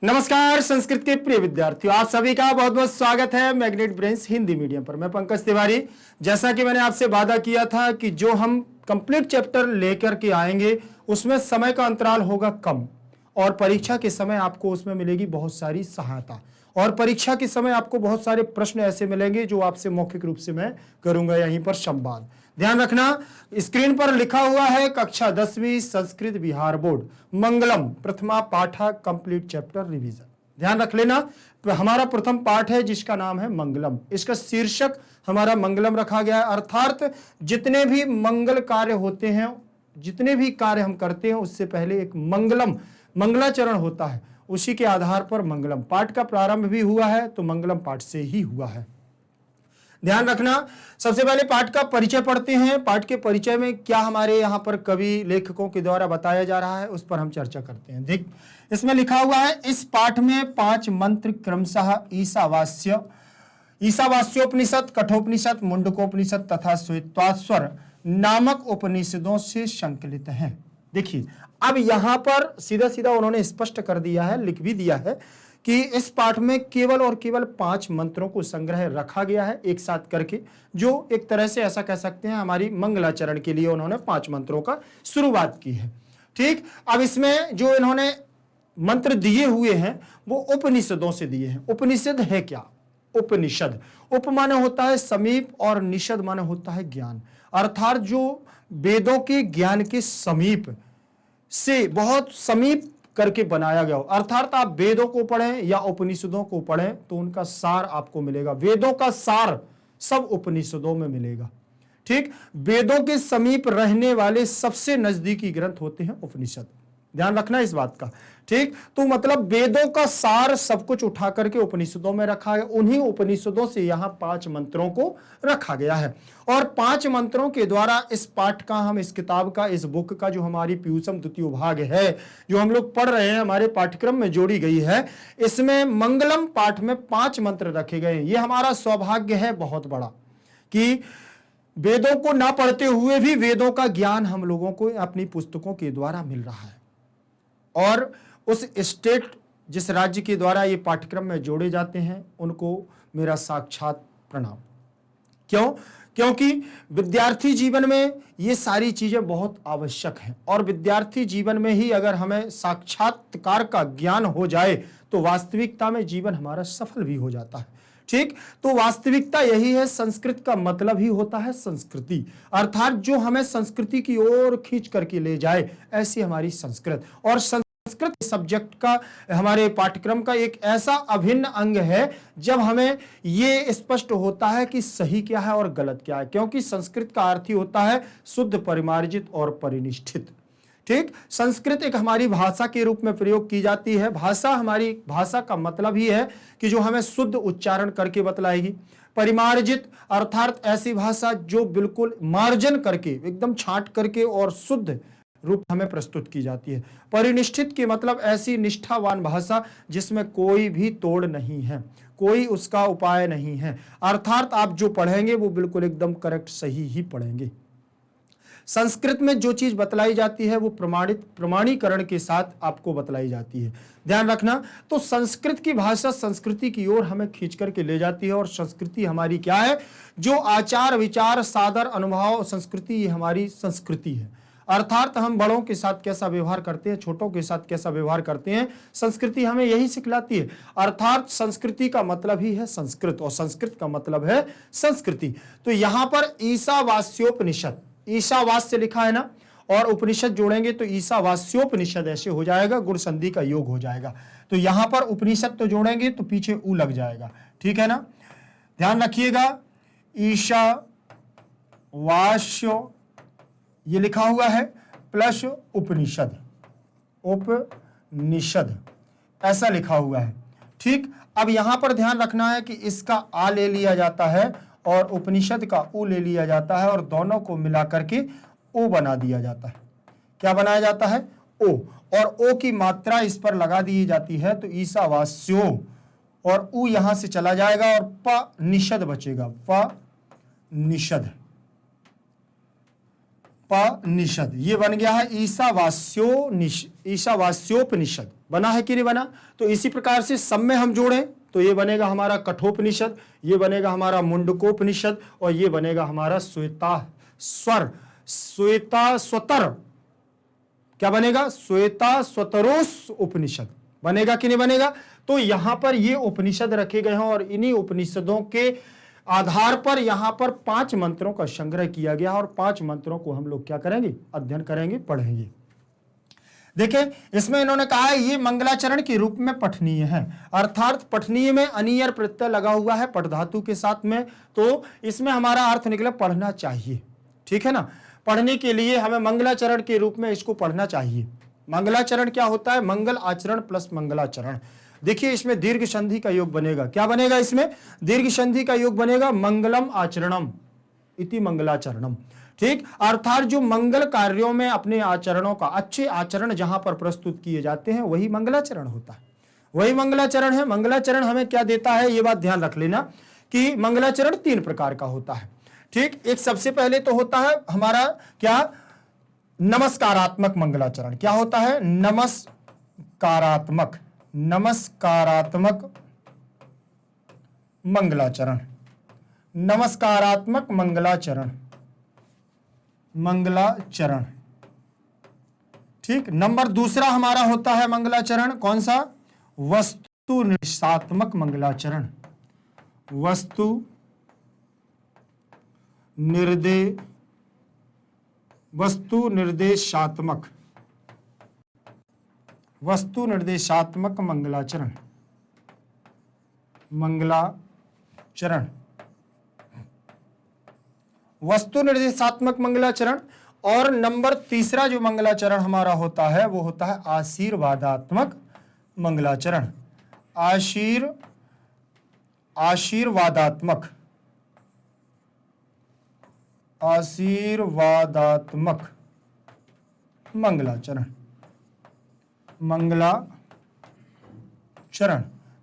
नमस्कार संस्कृत के प्रिय विद्यार्थियों, आप सभी का बहुत बहुत स्वागत है मैग्नेट ब्रेन्स हिंदी मीडियम पर। मैं पंकज तिवारी। जैसा कि मैंने आपसे वादा किया था कि जो हम कंप्लीट चैप्टर लेकर के आएंगे उसमें समय का अंतराल होगा कम और परीक्षा के समय आपको उसमें मिलेगी बहुत सारी सहायता और परीक्षा के समय आपको बहुत सारे प्रश्न ऐसे मिलेंगे जो आपसे मौखिक रूप से मैं करूंगा यहीं पर संवाद। ध्यान रखना, स्क्रीन पर लिखा हुआ है कक्षा 10वीं संस्कृत बिहार बोर्ड मंगलम प्रथमा पाठा कंप्लीट चैप्टर रिवीजन। ध्यान रख लेना, हमारा प्रथम पाठ है जिसका नाम है मंगलम। इसका शीर्षक हमारा मंगलम रखा गया है, अर्थात जितने भी मंगल कार्य होते हैं, जितने भी कार्य हम करते हैं उससे पहले एक मंगलाचरण होता है, उसी के आधार पर मंगलम पाठ का प्रारंभ भी हुआ है, तो मंगलम पाठ से ही हुआ है। ध्यान रखना, सबसे पहले पाठ का परिचय पढ़ते हैं। पाठ के परिचय में क्या हमारे यहाँ पर कवि लेखकों के द्वारा बताया जा रहा है उस पर हम चर्चा करते हैं। देख, इसमें लिखा हुआ है इस पाठ में 5 मंत्र क्रमशः ईशावास्योपनिषद, कठोपनिषद, मुंडकोपनिषद तथा श्वेताश्वर नामक उपनिषदों से संकलित हैं। देखिए, अब यहां पर सीधा सीधा उन्होंने स्पष्ट कर दिया है, लिख भी दिया है कि इस पाठ में केवल और केवल 5 मंत्रों को संग्रह रखा गया है एक साथ करके, जो एक तरह से ऐसा कह सकते हैं हमारी मंगलाचरण के लिए उन्होंने 5 मंत्रों का शुरुआत की है। ठीक, अब इसमें जो इन्होंने मंत्र दिए हुए हैं वो उपनिषदों से दिए हैं। उपनिषद है क्या? उपनिषद, उप माने होता है समीप और निषद माने होता है ज्ञान, अर्थात जो वेदों के ज्ञान के समीप से बहुत समीप करके बनाया गया हो। अर्थात आप वेदों को पढ़ें या उपनिषदों को पढ़ें तो उनका सार आपको मिलेगा। वेदों का सार सब उपनिषदों में मिलेगा। ठीक, वेदों के समीप रहने वाले सबसे नजदीकी ग्रंथ होते हैं उपनिषद। ध्यान रखना इस बात का। ठीक, तो मतलब वेदों का सार सब कुछ उठा करके उपनिषदों में रखा है। उन्हीं उपनिषदों से यहाँ 5 मंत्रों को रखा गया है और 5 मंत्रों के द्वारा इस पाठ का, हम इस किताब का, इस बुक का जो हमारी पीयूषम द्वितीय भाग है जो हम लोग पढ़ रहे हैं, हमारे पाठ्यक्रम में जोड़ी गई है, इसमें मंगलम पाठ में 5 मंत्र रखे गए हैं। ये हमारा सौभाग्य है बहुत बड़ा कि वेदों को ना पढ़ते हुए भी वेदों का ज्ञान हम लोगों को अपनी पुस्तकों के द्वारा मिल रहा है और उस स्टेट जिस राज्य के द्वारा ये पाठ्यक्रम में जोड़े जाते हैं उनको मेरा साक्षात प्रणाम। क्यों? क्योंकि विद्यार्थी जीवन में ये सारी चीजें बहुत आवश्यक हैं और विद्यार्थी जीवन में ही अगर हमें साक्षात्कार का ज्ञान हो जाए तो वास्तविकता में जीवन हमारा सफल भी हो जाता है। ठीक, तो वास्तविकता यही है। संस्कृत का मतलब ही होता है संस्कृति, अर्थात जो हमें संस्कृति की ओर खींच करके ले जाए, ऐसी हमारी संस्कृत। और संस्कृत सब्जेक्ट का, हमारे पाठ्यक्रम का एक ऐसा अभिन्न अंग है जब हमें ये स्पष्ट होता है कि सही क्या है और गलत क्या है, क्योंकि संस्कृत का अर्थ ही होता है शुद्ध, परिमार्जित और परिनिष्ठित। ठीक, संस्कृत एक हमारी भाषा के रूप में प्रयोग की जाती है। हमारी भाषा का मतलब ही है कि जो हमें शुद्ध उच्चारण करके बतलाएगी। परिमार्जित अर्थात ऐसी भाषा जो बिल्कुल मार्जन करके, एकदम छांट करके और शुद्ध रूप हमें प्रस्तुत की जाती है। परिनिष्ठित के मतलब ऐसी निष्ठावान भाषा जिसमें कोई भी तोड़ नहीं है, कोई उसका उपाय नहीं है, अर्थात आप जो पढ़ेंगे वो बिल्कुल एकदम करेक्ट सही ही पढ़ेंगे। संस्कृत में जो चीज बतलाई जाती है वो प्रमाणीकरण के साथ आपको बतलाई जाती है। ध्यान रखना, तो संस्कृत की भाषा संस्कृति की ओर हमें खींच करके ले जाती है और संस्कृति हमारी क्या है? जो आचार विचार सादर अनुभव संस्कृति, ये हमारी संस्कृति है। अर्थात हम बड़ों के साथ कैसा व्यवहार करते हैं, छोटों के साथ कैसा व्यवहार करते हैं, संस्कृति हमें यही सिखलाती है। अर्थात संस्कृति का मतलब ही है संस्कृत और संस्कृत का मतलब है संस्कृति। तो यहां पर ईशावास्योपनिषद, ईशावास्य लिखा है ना, और उपनिषद जोड़ेंगे तो ईशावास्योपनिषद ऐसे हो जाएगा, गुण संधि का योग हो जाएगा। तो यहां पर उपनिषद तो जोड़ेंगे तो पीछे ऊ लग जाएगा। ठीक है ना, ध्यान रखिएगा। ईशावास्यो ये लिखा हुआ है प्लस उपनिषद, उपनिषद ऐसा लिखा हुआ है। ठीक, अब यहां पर ध्यान रखना है कि इसका आ ले लिया जाता है और उपनिषद का उ ले लिया जाता है और दोनों को मिला करके ओ बना दिया जाता है। क्या बनाया जाता है? ओ, और ओ की मात्रा इस पर लगा दी जाती है तो ईशावास्यो, और उ यहां से चला जाएगा और प निषद बचेगा, प निषद, प निषद, ये बन गया है ईशावास्योपनिषद। बना है कि नहीं बना? तो इसी प्रकार से सब में हम जोड़ें तो ये बनेगा हमारा कठोपनिषद, ये बनेगा हमारा मुंडकोपनिषद और ये बनेगा हमारा श्वेताश्वतर। क्या बनेगा? श्वेताश्वतरोस उपनिषद बनेगा कि नहीं बनेगा? तो यहां पर ये उपनिषद रखे गए हैं और इन्हीं उपनिषदों के आधार पर यहां पर 5 मंत्रों का संग्रह किया गया और 5 मंत्रों को हम लोग क्या करेंगे? अध्ययन करेंगे, पढ़ेंगे। देखिए इसमें इन्होंने कहा है ये मंगलाचरण के रूप में पठनीय है, अर्थात पठनीय में अनियर प्रत्यय लगा हुआ है पठ धातु के साथ में, तो इसमें हमारा अर्थ निकला पढ़ना चाहिए। ठीक है ना? पढ़ने के लिए हमें मंगलाचरण के रूप में इसको पढ़ना चाहिए। मंगलाचरण क्या होता है? मंगल आचरण प्लस मंगलाचरण। देखिए इसमें दीर्घ संधि का योग बनेगा। क्या बनेगा? इसमें दीर्घ संधि का योग बनेगा मंगलम आचरणम इति मंगलाचरणम। ठीक, अर्थात जो मंगल कार्यों में अपने आचरणों का, अच्छे आचरण जहां पर प्रस्तुत किए जाते हैं वही मंगलाचरण होता है, वही मंगलाचरण है। मंगलाचरण हमें क्या देता है? ये बात ध्यान रख लेना कि मंगलाचरण 3 प्रकार का होता है। ठीक, एक सबसे पहले तो होता है हमारा क्या? नमस्कारात्मक मंगलाचरण। क्या होता है? नमस्कारात्मक मंगलाचरण, नमस्कारात्मक मंगलाचरण। ठीक, नंबर दूसरा हमारा होता है मंगलाचरण कौन सा? वस्तु निर्देशात्मक मंगलाचरण, वस्तु निर्देशात्मक मंगलाचरण। वस्तु निर्देशात्मक मंगलाचरण। और नंबर तीसरा जो मंगलाचरण हमारा होता है वो होता है आशीर्वादात्मक मंगलाचरण। आशीर्वादात्मक मंगलाचरण।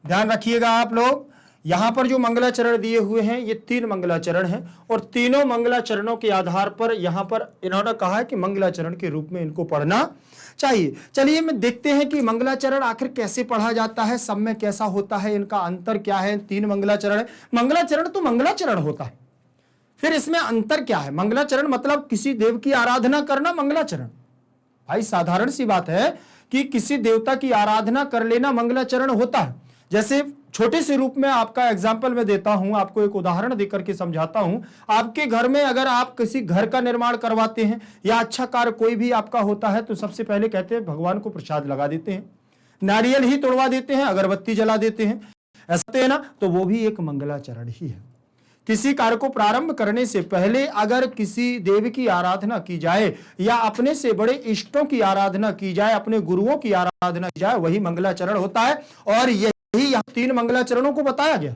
ध्यान रखिएगा आप लोग, यहां पर जो मंगलाचरण दिए हुए हैं ये 3 मंगलाचरण हैं और तीनों मंगलाचरणों के आधार पर यहां पर इन्होंने कहा है कि मंगलाचरण के रूप में इनको पढ़ना चाहिए। चलिए मैं देखते हैं कि मंगलाचरण आखिर कैसे पढ़ा जाता है, सब में कैसा होता है, इनका अंतर क्या है। 3 मंगलाचरण है। मंगलाचरण तो मंगलाचरण होता है, फिर इसमें अंतर क्या है? मंगलाचरण मतलब किसी देव की आराधना करना मंगलाचरण। भाई साधारण सी बात है कि किसी देवता की आराधना कर लेना मंगलाचरण होता है। जैसे छोटे से रूप में आपका एग्जाम्पल मैं देता हूं, आपको एक उदाहरण देकर के समझाता हूं। आपके घर में अगर आप किसी घर का निर्माण करवाते हैं या अच्छा कार्य कोई भी आपका होता है तो सबसे पहले कहते हैं भगवान को प्रसाद लगा देते हैं, नारियल ही तोड़वा देते हैं, अगरबत्ती जला देते हैं, ऐसा है ना? तो वो भी एक मंगलाचरण ही है। किसी कार्य को प्रारंभ करने से पहले अगर किसी देव की आराधना की जाए या अपने से बड़े इष्टों की आराधना की जाए, अपने गुरुओं की आराधना की जाए, वही मंगलाचरण होता है। और यही यहां 3 मंगलाचरणों को बताया गया।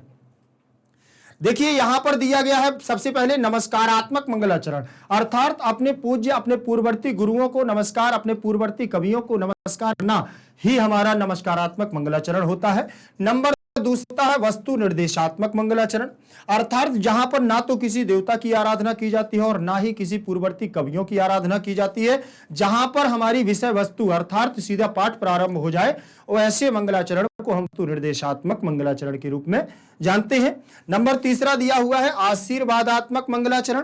देखिए यहां पर दिया गया है सबसे पहले नमस्कारात्मक मंगलाचरण, अर्थात अपने पूज्य, अपने पूर्ववर्ती गुरुओं को नमस्कार, अपने पूर्ववर्ती कवियों को नमस्कार करना ही हमारा नमस्कारात्मक मंगलाचरण होता है। नंबर दूसरा है वस्तु निर्देशात्मक मंगलाचरण, अर्थात जहां पर ना तो किसी देवता की आराधना की जाती है और ना ही किसी पूर्ववर्ती कवियों की आराधना की जाती है, जहां पर हमारी विषय वस्तु अर्थात सीधा पाठ प्रारंभ हो जाए, और ऐसे मंगलाचरण को हम वस्तु निर्देशात्मक मंगलाचरण के रूप में जानते हैं। नंबर तीसरा दिया हुआ है आशीर्वादात्मक मंगलाचरण।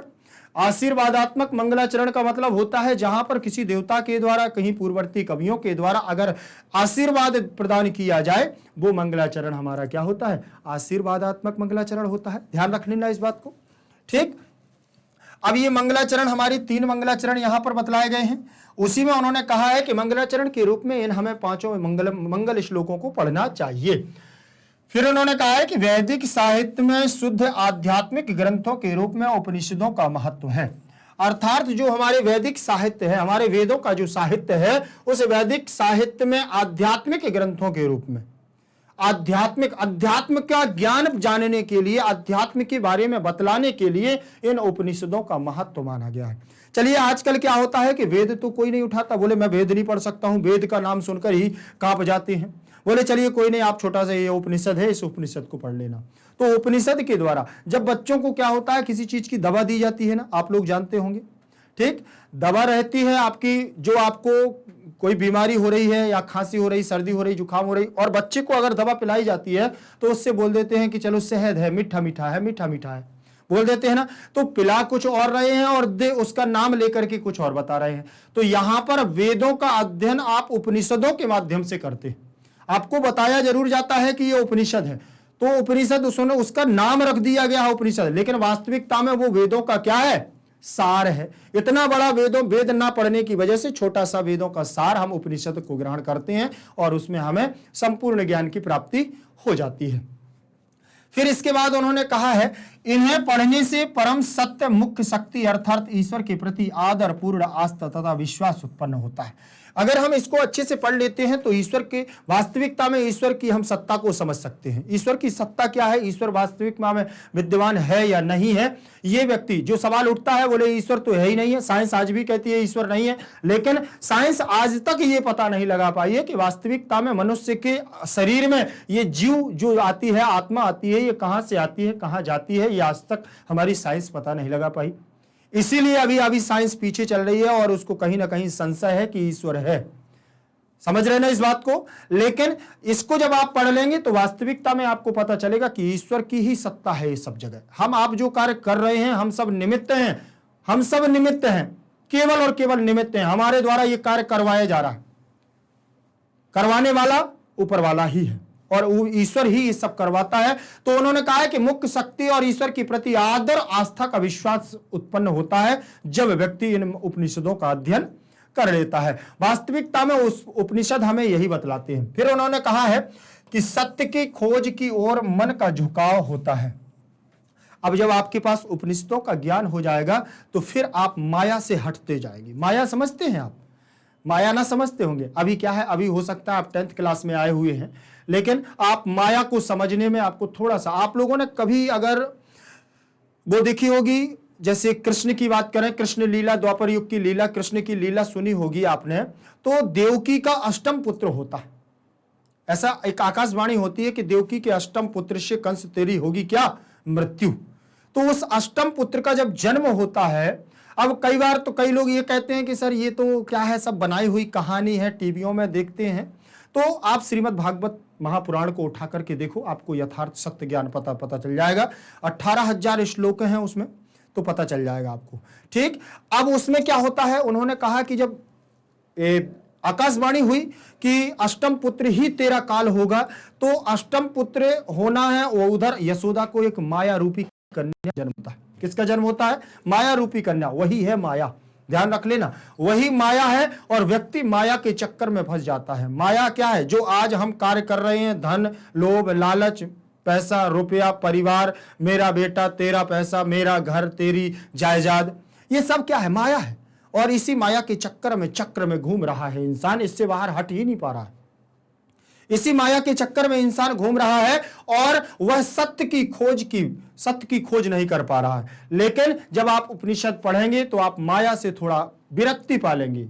आशीर्वादात्मक मंगलाचरण का मतलब होता है जहां पर किसी देवता के द्वारा, कहीं पूर्ववर्ती कवियों के द्वारा अगर आशीर्वाद प्रदान किया जाए, वो मंगलाचरण हमारा क्या होता है? आशीर्वादात्मक मंगलाचरण होता है। ध्यान रख लेना इस बात को। ठीक, अब ये मंगलाचरण हमारी 3 मंगलाचरण यहां पर बतलाए गए हैं। उसी में उन्होंने कहा है कि मंगलाचरण के रूप में इन हमें 5 मंगल श्लोकों को पढ़ना चाहिए। फिर उन्होंने कहा है कि वैदिक साहित्य में शुद्ध आध्यात्मिक ग्रंथों के रूप में उपनिषदों का महत्व है, अर्थात जो हमारे वैदिक साहित्य है, हमारे वेदों का जो साहित्य है, उस वैदिक साहित्य में आध्यात्मिक ग्रंथों के रूप में अध्यात्म का ज्ञान जानने के लिए, अध्यात्म के बारे में बतलाने के लिए इन उपनिषदों का महत्व माना गया है। चलिए आजकल क्या होता है कि वेद तो कोई नहीं उठाता, बोले मैं वेद नहीं पढ़ सकता हूं, वेद का नाम सुनकर ही कांप जाते हैं। बोले चलिए कोई नहीं, आप छोटा सा ये उपनिषद है, इस उपनिषद को पढ़ लेना। तो उपनिषद के द्वारा जब बच्चों को क्या होता है, किसी चीज की दवा दी जाती है ना, आप लोग जानते होंगे। ठीक, दवा रहती है आपकी, जो आपको कोई बीमारी हो रही है या खांसी हो रही, सर्दी हो रही, जुकाम हो रही, और बच्चे को अगर दवा पिलाई जाती है तो उससे बोल देते हैं कि चलो शहद है, मीठा मीठा है, मीठा मीठा है, बोल देते हैं ना। तो पिला कुछ और रहे हैं और दे उसका नाम लेकर के कुछ और बता रहे हैं। तो यहां पर वेदों का अध्ययन आप उपनिषदों के माध्यम से करते हैं। आपको बताया जरूर जाता है कि ये उपनिषद है, तो उपनिषद उसका नाम रख दिया गया है उपनिषद, लेकिन वास्तविकता में वो वेदों का क्या है, सार है। इतना बड़ा वेद ना पढ़ने की वजह से छोटा सा वेदों का सार हम उपनिषद को ग्रहण करते हैं और उसमें हमें संपूर्ण ज्ञान की प्राप्ति हो जाती है। फिर इसके बाद उन्होंने कहा है, इन्हें पढ़ने से परम सत्य, मुख्य शक्ति अर्थात ईश्वर के प्रति आदर, पूर्ण आस्था तथा विश्वास उत्पन्न होता है। अगर हम इसको अच्छे से पढ़ लेते हैं तो ईश्वर के वास्तविकता में ईश्वर की हम सत्ता को समझ सकते हैं। ईश्वर की सत्ता क्या है, ईश्वर वास्तविक में विद्यमान है या नहीं है। ये व्यक्ति जो सवाल उठता है, बोले ईश्वर तो है ही नहीं है, साइंस आज भी कहती है ईश्वर नहीं है, लेकिन साइंस आज तक ये पता नहीं लगा पाई है कि वास्तविकता में मनुष्य के शरीर में ये जीव जो आती है, आत्मा आती है, ये कहां से आती है, कहां जाती है, ये आज तक हमारी साइंस पता नहीं लगा पाई। इसीलिए अभी साइंस पीछे चल रही है और उसको कहीं ना कहीं संशय है कि ईश्वर है। समझ रहे ना इस बात को। लेकिन इसको जब आप पढ़ लेंगे तो वास्तविकता में आपको पता चलेगा कि ईश्वर की ही सत्ता है इस सब जगह। हम आप जो कार्य कर रहे हैं, हम सब निमित्त हैं, हम सब निमित्त हैं, केवल और केवल निमित्त हैं। हमारे द्वारा ये कार्य करवाया जा रहा है, करवाने वाला ऊपर वाला ही है और ईश्वर ही ये सब करवाता है। तो उन्होंने कहा है कि मुख्य शक्ति और ईश्वर के प्रति आदर, आस्था का विश्वास उत्पन्न होता है जब व्यक्ति इन उपनिषदों का अध्ययन कर लेता है। वास्तविकता में उस उपनिषद हमें यही बतलाते हैं। फिर उन्होंने कहा है कि सत्य की खोज की ओर मन का झुकाव होता है। अब जब आपके पास उपनिषदों का ज्ञान हो जाएगा तो फिर आप माया से हटते जाएंगे। माया समझते हैं आप? माया ना समझते होंगे। अभी क्या है, अभी हो सकता है आप 10th क्लास में आए हुए हैं, लेकिन आप माया को समझने में आपको थोड़ा सा, आप लोगों ने कभी अगर वो देखी होगी, जैसे कृष्ण की बात करें, कृष्ण लीला, द्वापर युग की लीला, कृष्ण की लीला सुनी होगी आपने, तो देवकी का अष्टम पुत्र होता है। ऐसा एक आकाशवाणी होती है कि देवकी के अष्टम पुत्र से कंस तेरी होगी क्या, मृत्यु। तो उस अष्टम पुत्र का जब जन्म होता है, अब कई बार तो कई लोग ये कहते हैं कि सर ये तो क्या है, सब बनाई हुई कहानी है, टीवियों में देखते हैं। तो आप श्रीमद् भागवत महापुराण को उठा करके देखो, आपको यथार्थ सत्य ज्ञान पता चल जाएगा। 18,000 श्लोक हैं उसमें, तो पता चल जाएगा आपको। ठीक, अब उसमें क्या होता है, उन्होंने कहा कि जब आकाशवाणी हुई कि अष्टम पुत्र ही तेरा काल होगा, तो अष्टम पुत्र होना है वो उधर यशोदा को एक माया रूपी कन्या जन्म होता है। किसका जन्म होता है? माया रूपी कन्या, वही है माया। ध्यान रख लेना, वही माया है और व्यक्ति माया के चक्कर में फंस जाता है। माया क्या है? जो आज हम कार्य कर रहे हैं, धन, लोभ, लालच, पैसा, रुपया, परिवार, मेरा बेटा, तेरा पैसा, मेरा घर, तेरी जायदाद, ये सब क्या है? माया है। और इसी माया के चक्कर में घूम रहा है इंसान, इससे बाहर हट ही नहीं पा रहा है। इसी माया के चक्कर में इंसान घूम रहा है और वह सत्य की खोज नहीं कर पा रहा है। लेकिन जब आप उपनिषद पढ़ेंगे तो आप माया से थोड़ा विरक्ति पालेंगे।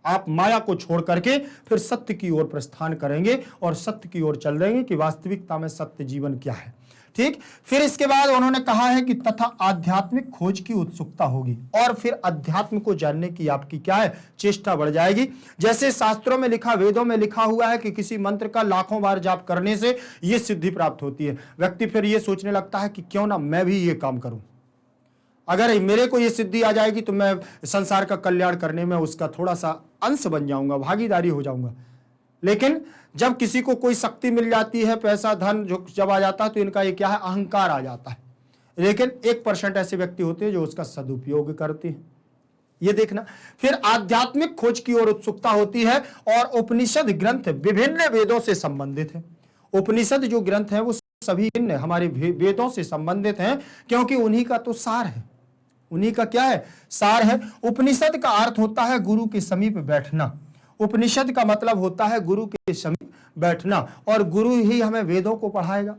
आप माया को छोड़ करके फिर सत्य की ओर प्रस्थान करेंगे और सत्य की ओर चल देंगे कि वास्तविकता में सत्य जीवन क्या है। ठीक, फिर इसके बाद उन्होंने कहा है कि तथा आध्यात्मिक खोज की उत्सुकता होगी और फिर अध्यात्म को जानने की आपकी क्या है, चेष्टा बढ़ जाएगी। जैसे शास्त्रों में लिखा, वेदों में लिखा हुआ है कि किसी मंत्र का लाखों बार जाप करने से यह सिद्धि प्राप्त होती है। व्यक्ति फिर यह सोचने लगता है कि क्यों ना मैं भी ये काम करूं, अगर मेरे को ये सिद्धि आ जाएगी तो मैं संसार का कल्याण करने में उसका थोड़ा सा अंश बन जाऊंगा, भागीदारी हो जाऊंगा। लेकिन जब किसी को कोई शक्ति मिल जाती है, पैसा, धन जो जब आ जाता है, तो इनका ये क्या है, अहंकार आ जाता है। लेकिन 1% ऐसे व्यक्ति होते हैं जो उसका सदुपयोग करते हैं। ये देखना। फिर आध्यात्मिक खोज की ओर उत्सुकता होती है और उपनिषद ग्रंथ विभिन्न वेदों से संबंधित है। उपनिषद जो ग्रंथ है वो सभी हमारे वेदों से संबंधित हैं, क्योंकि उन्हीं का तो सार है। उन्हीं का क्या है, सार है। उपनिषद का अर्थ होता है गुरु के समीप बैठना। उपनिषद का मतलब होता है गुरु के समीप बैठना, और गुरु ही हमें वेदों को पढ़ाएगा।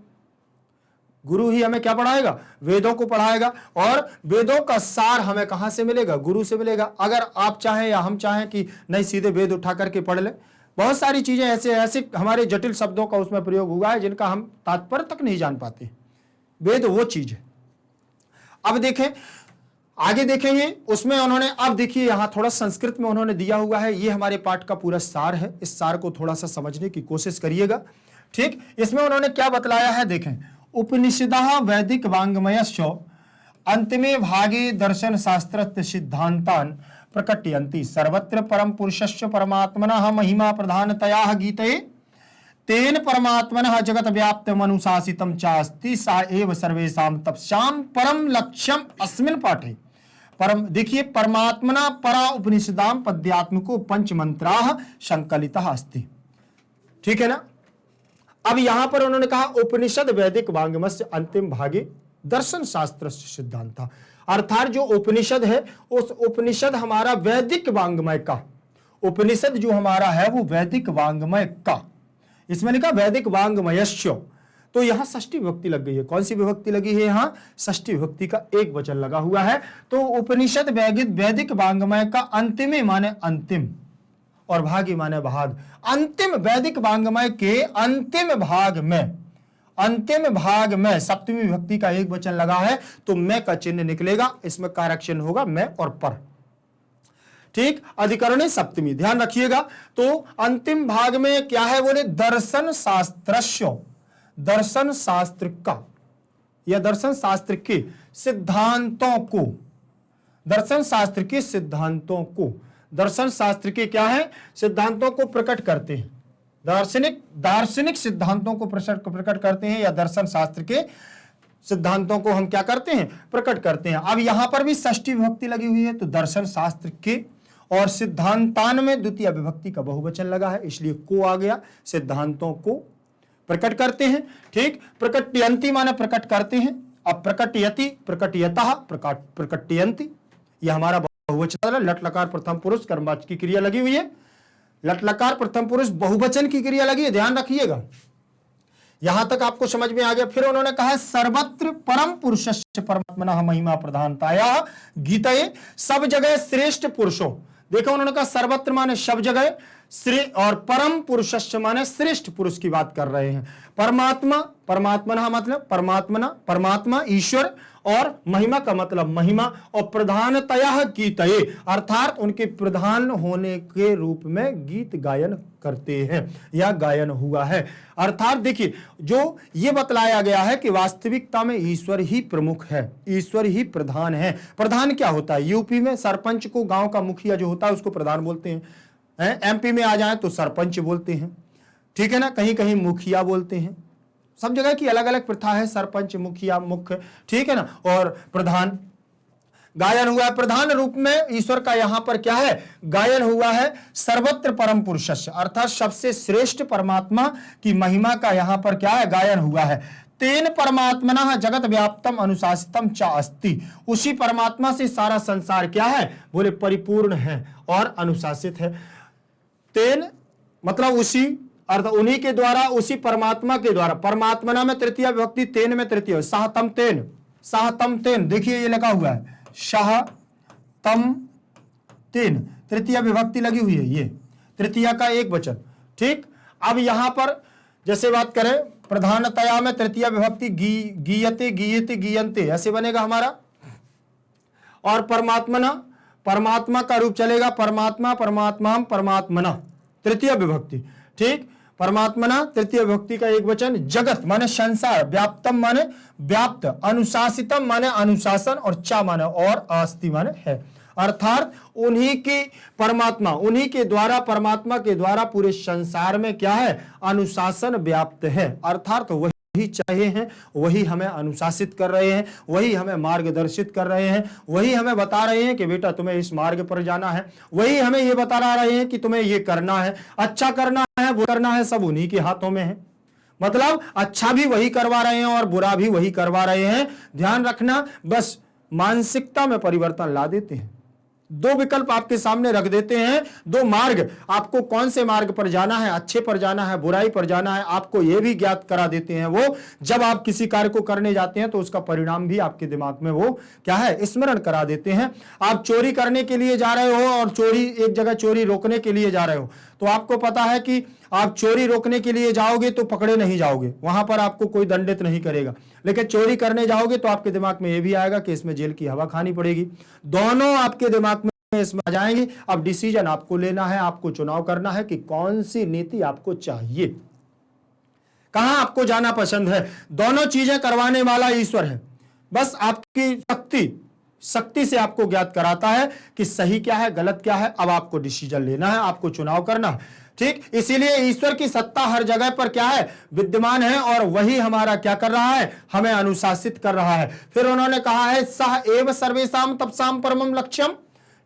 गुरु ही हमें क्या पढ़ाएगा, वेदों को पढ़ाएगा। और वेदों का सार हमें कहां से मिलेगा, गुरु से मिलेगा। अगर आप चाहें या हम चाहें कि नहीं सीधे वेद उठा करके पढ़ ले, बहुत सारी चीजें ऐसे हमारे जटिल शब्दों का उसमें प्रयोग हुआ है जिनका हम तात्पर्य तक नहीं जान पाते। वेद वो चीज है। अब देखें, आगे देखेंगे उसमें उन्होंने, अब देखिए यहां थोड़ा संस्कृत में उन्होंने दिया हुआ है, ये हमारे पाठ का पूरा सार है, इस सार को थोड़ा सा समझने की कोशिश करिएगा। ठीक, इसमें उन्होंने क्या बतलाया है देखें, उपनिषदः वैदिक वाङ्मयस्य अंतिमे भागे दर्शन शास्त्र सिद्धांतान प्रकटयन्ति सर्वत्र परम पुरुषस्य परमात्मनः महिमा प्रधानतया गीते तेन परमात्मनः जगत व्याप्तम अनुशासितम चास्ति सा एव सर्वेषां तपस्याम परम लक्ष्यम अस्मिन् पाठे। परम देखिए, परमात्मना परा उपनिषदाम पद्यात्मको पंच मंत्राः संकलितः अस्ति। ठीक है ना। अब यहां पर उन्होंने कहा उपनिषद वैदिक वाङ्मयस्य अंतिम भागे दर्शन शास्त्र सिद्धांत, अर्थात जो उपनिषद है उस उपनिषद हमारा वैदिक वाङ्मय का, उपनिषद जो हमारा है वो वैदिक वाङ्मय का, इसमें लिखा वैदिक वाङ्मयस्य, तो यहां षष्ठी विभक्ति लग गई है। कौन सी विभक्ति लगी है? यहां षष्ठी विभक्ति का एक वचन लगा हुआ है। तो उपनिषद वैदिक वाङ्मय का अंतिमे माने अंतिम और भागी माने भाग, अंतिम वैदिक वाङ्मय के अंतिम भाग में सप्तमी विभक्ति का एक वचन लगा है, तो मैं का चिन्ह निकलेगा, इसमें कारक होगा मैं और पर। ठीक, अधिकरणे सप्तमी, ध्यान रखिएगा। तो अंतिम भाग में क्या है बोले, दर्शन शास्त्रस्य, दर्शन शास्त्र का या दर्शन शास्त्र के सिद्धांतों को, दर्शन शास्त्र के सिद्धांतों को, दर्शन शास्त्र के क्या है, सिद्धांतों को प्रकट करते हैं, दार्शनिक सिद्धांतों को प्रकट करते हैं, या दर्शन शास्त्र के सिद्धांतों को हम क्या करते हैं, प्रकट करते हैं। अब यहां पर भी षष्ठी विभक्ति लगी हुई है, तो दर्शन शास्त्र के और सिद्धांतान में द्वितीय विभक्ति का बहुवचन लगा है, इसलिए को आ गया, सिद्धांतों को प्रकट करते हैं। ठीक, प्रकटयन्ति माने प्रकट करते हैं, अब प्रकटयति, प्रकटयतः, प्रकटयन्ति, यह हमारा बहुवचन है। लट लकार प्रथम पुरुष कर्मवाचक की क्रिया लगी हुई है, लट लकार प्रथम पुरुष बहुवचन की क्रिया लगी है, ध्यान रखिएगा। यहां तक आपको समझ में आ गया। फिर उन्होंने कहा सर्वत्र परम पुरुषस्य परमात्मनः महिमा प्रधानताया गीतये, सब जगह श्रेष्ठ पुरुषों, देखो उन्होंने कहा सर्वत्र माने सब जगह, और परम पुरुषस्य माने श्रेष्ठ पुरुष की बात कर रहे हैं। परमात्मा, परमात्मनः मतलब परमात्मा ईश्वर, और महिमा का मतलब महिमा, और प्रधानतया गीतये अर्थात उनके प्रधान होने के रूप में गीत गायन करते हैं या गायन हुआ है। अर्थात देखिए, जो ये बतलाया गया है कि वास्तविकता में ईश्वर ही प्रमुख है, ईश्वर ही प्रधान है। प्रधान क्या होता है? यूपी में सरपंच को, गांव का मुखिया जो होता है उसको प्रधान बोलते हैं, एमपी में आ जाए तो सरपंच बोलते हैं, ठीक है ना, कहीं कहीं मुखिया बोलते हैं, सब जगह की अलग अलग प्रथा है, सरपंच, मुखिया, मुख्य, ठीक है ना, और प्रधान। गायन हुआ है प्रधान रूप में ईश्वर का, यहां पर क्या है, गायन हुआ है सर्वत्र परम पुरुषस्य, अर्थात सबसे श्रेष्ठ परमात्मा की महिमा का यहां पर क्या है, गायन हुआ है। तेन परमात्मनः जगत व्याप्तम अनुशासितम च अस्ति, उसी परमात्मा से सारा संसार क्या है बोले, परिपूर्ण है और अनुशासित है। तेन मतलब उसी, अर्थ उन्हीं के द्वारा, उसी परमात्मा के द्वारा, परमात्मना में तृतीय विभक्ति, तेन में तृतीय, साहतम तेन, साहतम तेन, देखिए ये लगा हुआ है शाह तम तेन, तृतीय विभक्ति लगी हुई है, ये तृतीय का एक वचन। ठीक, अब यहां पर जैसे बात करें प्रधानतया में तृतीय विभक्ति गीयते, गीयते, गीयंते, ऐसे बनेगा हमारा। और परमात्मना, परमात्मा का रूप चलेगा परमात्मा, परमात्मा, परमात्मना, तृतीय विभक्ति। ठीक, परमात्मना तृतीय विभक्ति का एक वचन। जगत माने संसार, व्याप्तम माने व्याप्त, अनुशासितम माने अनुशासन, और चा माने और, अस्ति माने है, अर्थात उन्हीं की परमात्मा, उन्हीं के द्वारा, परमात्मा के द्वारा पूरे संसार में क्या है, अनुशासन व्याप्त है, अर्थात वही चाहे हैं, वही हमें अनुशासित कर रहे हैं, वही हमें मार्गदर्शित कर रहे हैं, वही हमें बता रहे हैं कि बेटा तुम्हें इस मार्ग पर जाना है, वही हमें ये बता रहे हैं कि तुम्हें ये करना है, अच्छा करना है, वो करना है, सब उन्हीं के हाथों में है। मतलब अच्छा भी वही करवा रहे हैं और बुरा भी वही करवा रहे हैं। ध्यान रखना, बस मानसिकता में परिवर्तन ला देते हैं। दो विकल्प आपके सामने रख देते हैं, दो मार्ग, आपको कौन से मार्ग पर जाना है, अच्छे पर जाना है, बुराई पर जाना है, आपको यह भी ज्ञात करा देते हैं। वो जब आप किसी कार्य को करने जाते हैं तो उसका परिणाम भी आपके दिमाग में वो क्या है, स्मरण करा देते हैं। आप चोरी करने के लिए जा रहे हो और चोरी, एक जगह चोरी रोकने के लिए जा रहे हो, तो आपको पता है कि आप चोरी रोकने के लिए जाओगे तो पकड़े नहीं जाओगे, वहां पर आपको कोई दंडित नहीं करेगा, लेकिन चोरी करने जाओगे तो आपके दिमाग में यह भी आएगा कि इसमें जेल की हवा खानी पड़ेगी। दोनों आपके दिमाग में इसमें आ जाएंगे। अब डिसीजन आपको लेना है, आपको चुनाव करना है कि कौन सी नीति आपको चाहिए, कहां आपको जाना पसंद है। दोनों चीजें करवाने वाला ईश्वर है, बस आपकी शक्ति से आपको ज्ञात कराता है कि सही क्या है, गलत क्या है। अब आपको डिसीजन लेना है, आपको चुनाव करना है, ठीक। इसीलिए ईश्वर की सत्ता हर जगह पर क्या है, विद्यमान है, और वही हमारा क्या कर रहा है, हमें अनुशासित कर रहा है। फिर उन्होंने कहा है सह एव सर्वेषां तपसां परमं लक्ष्यम,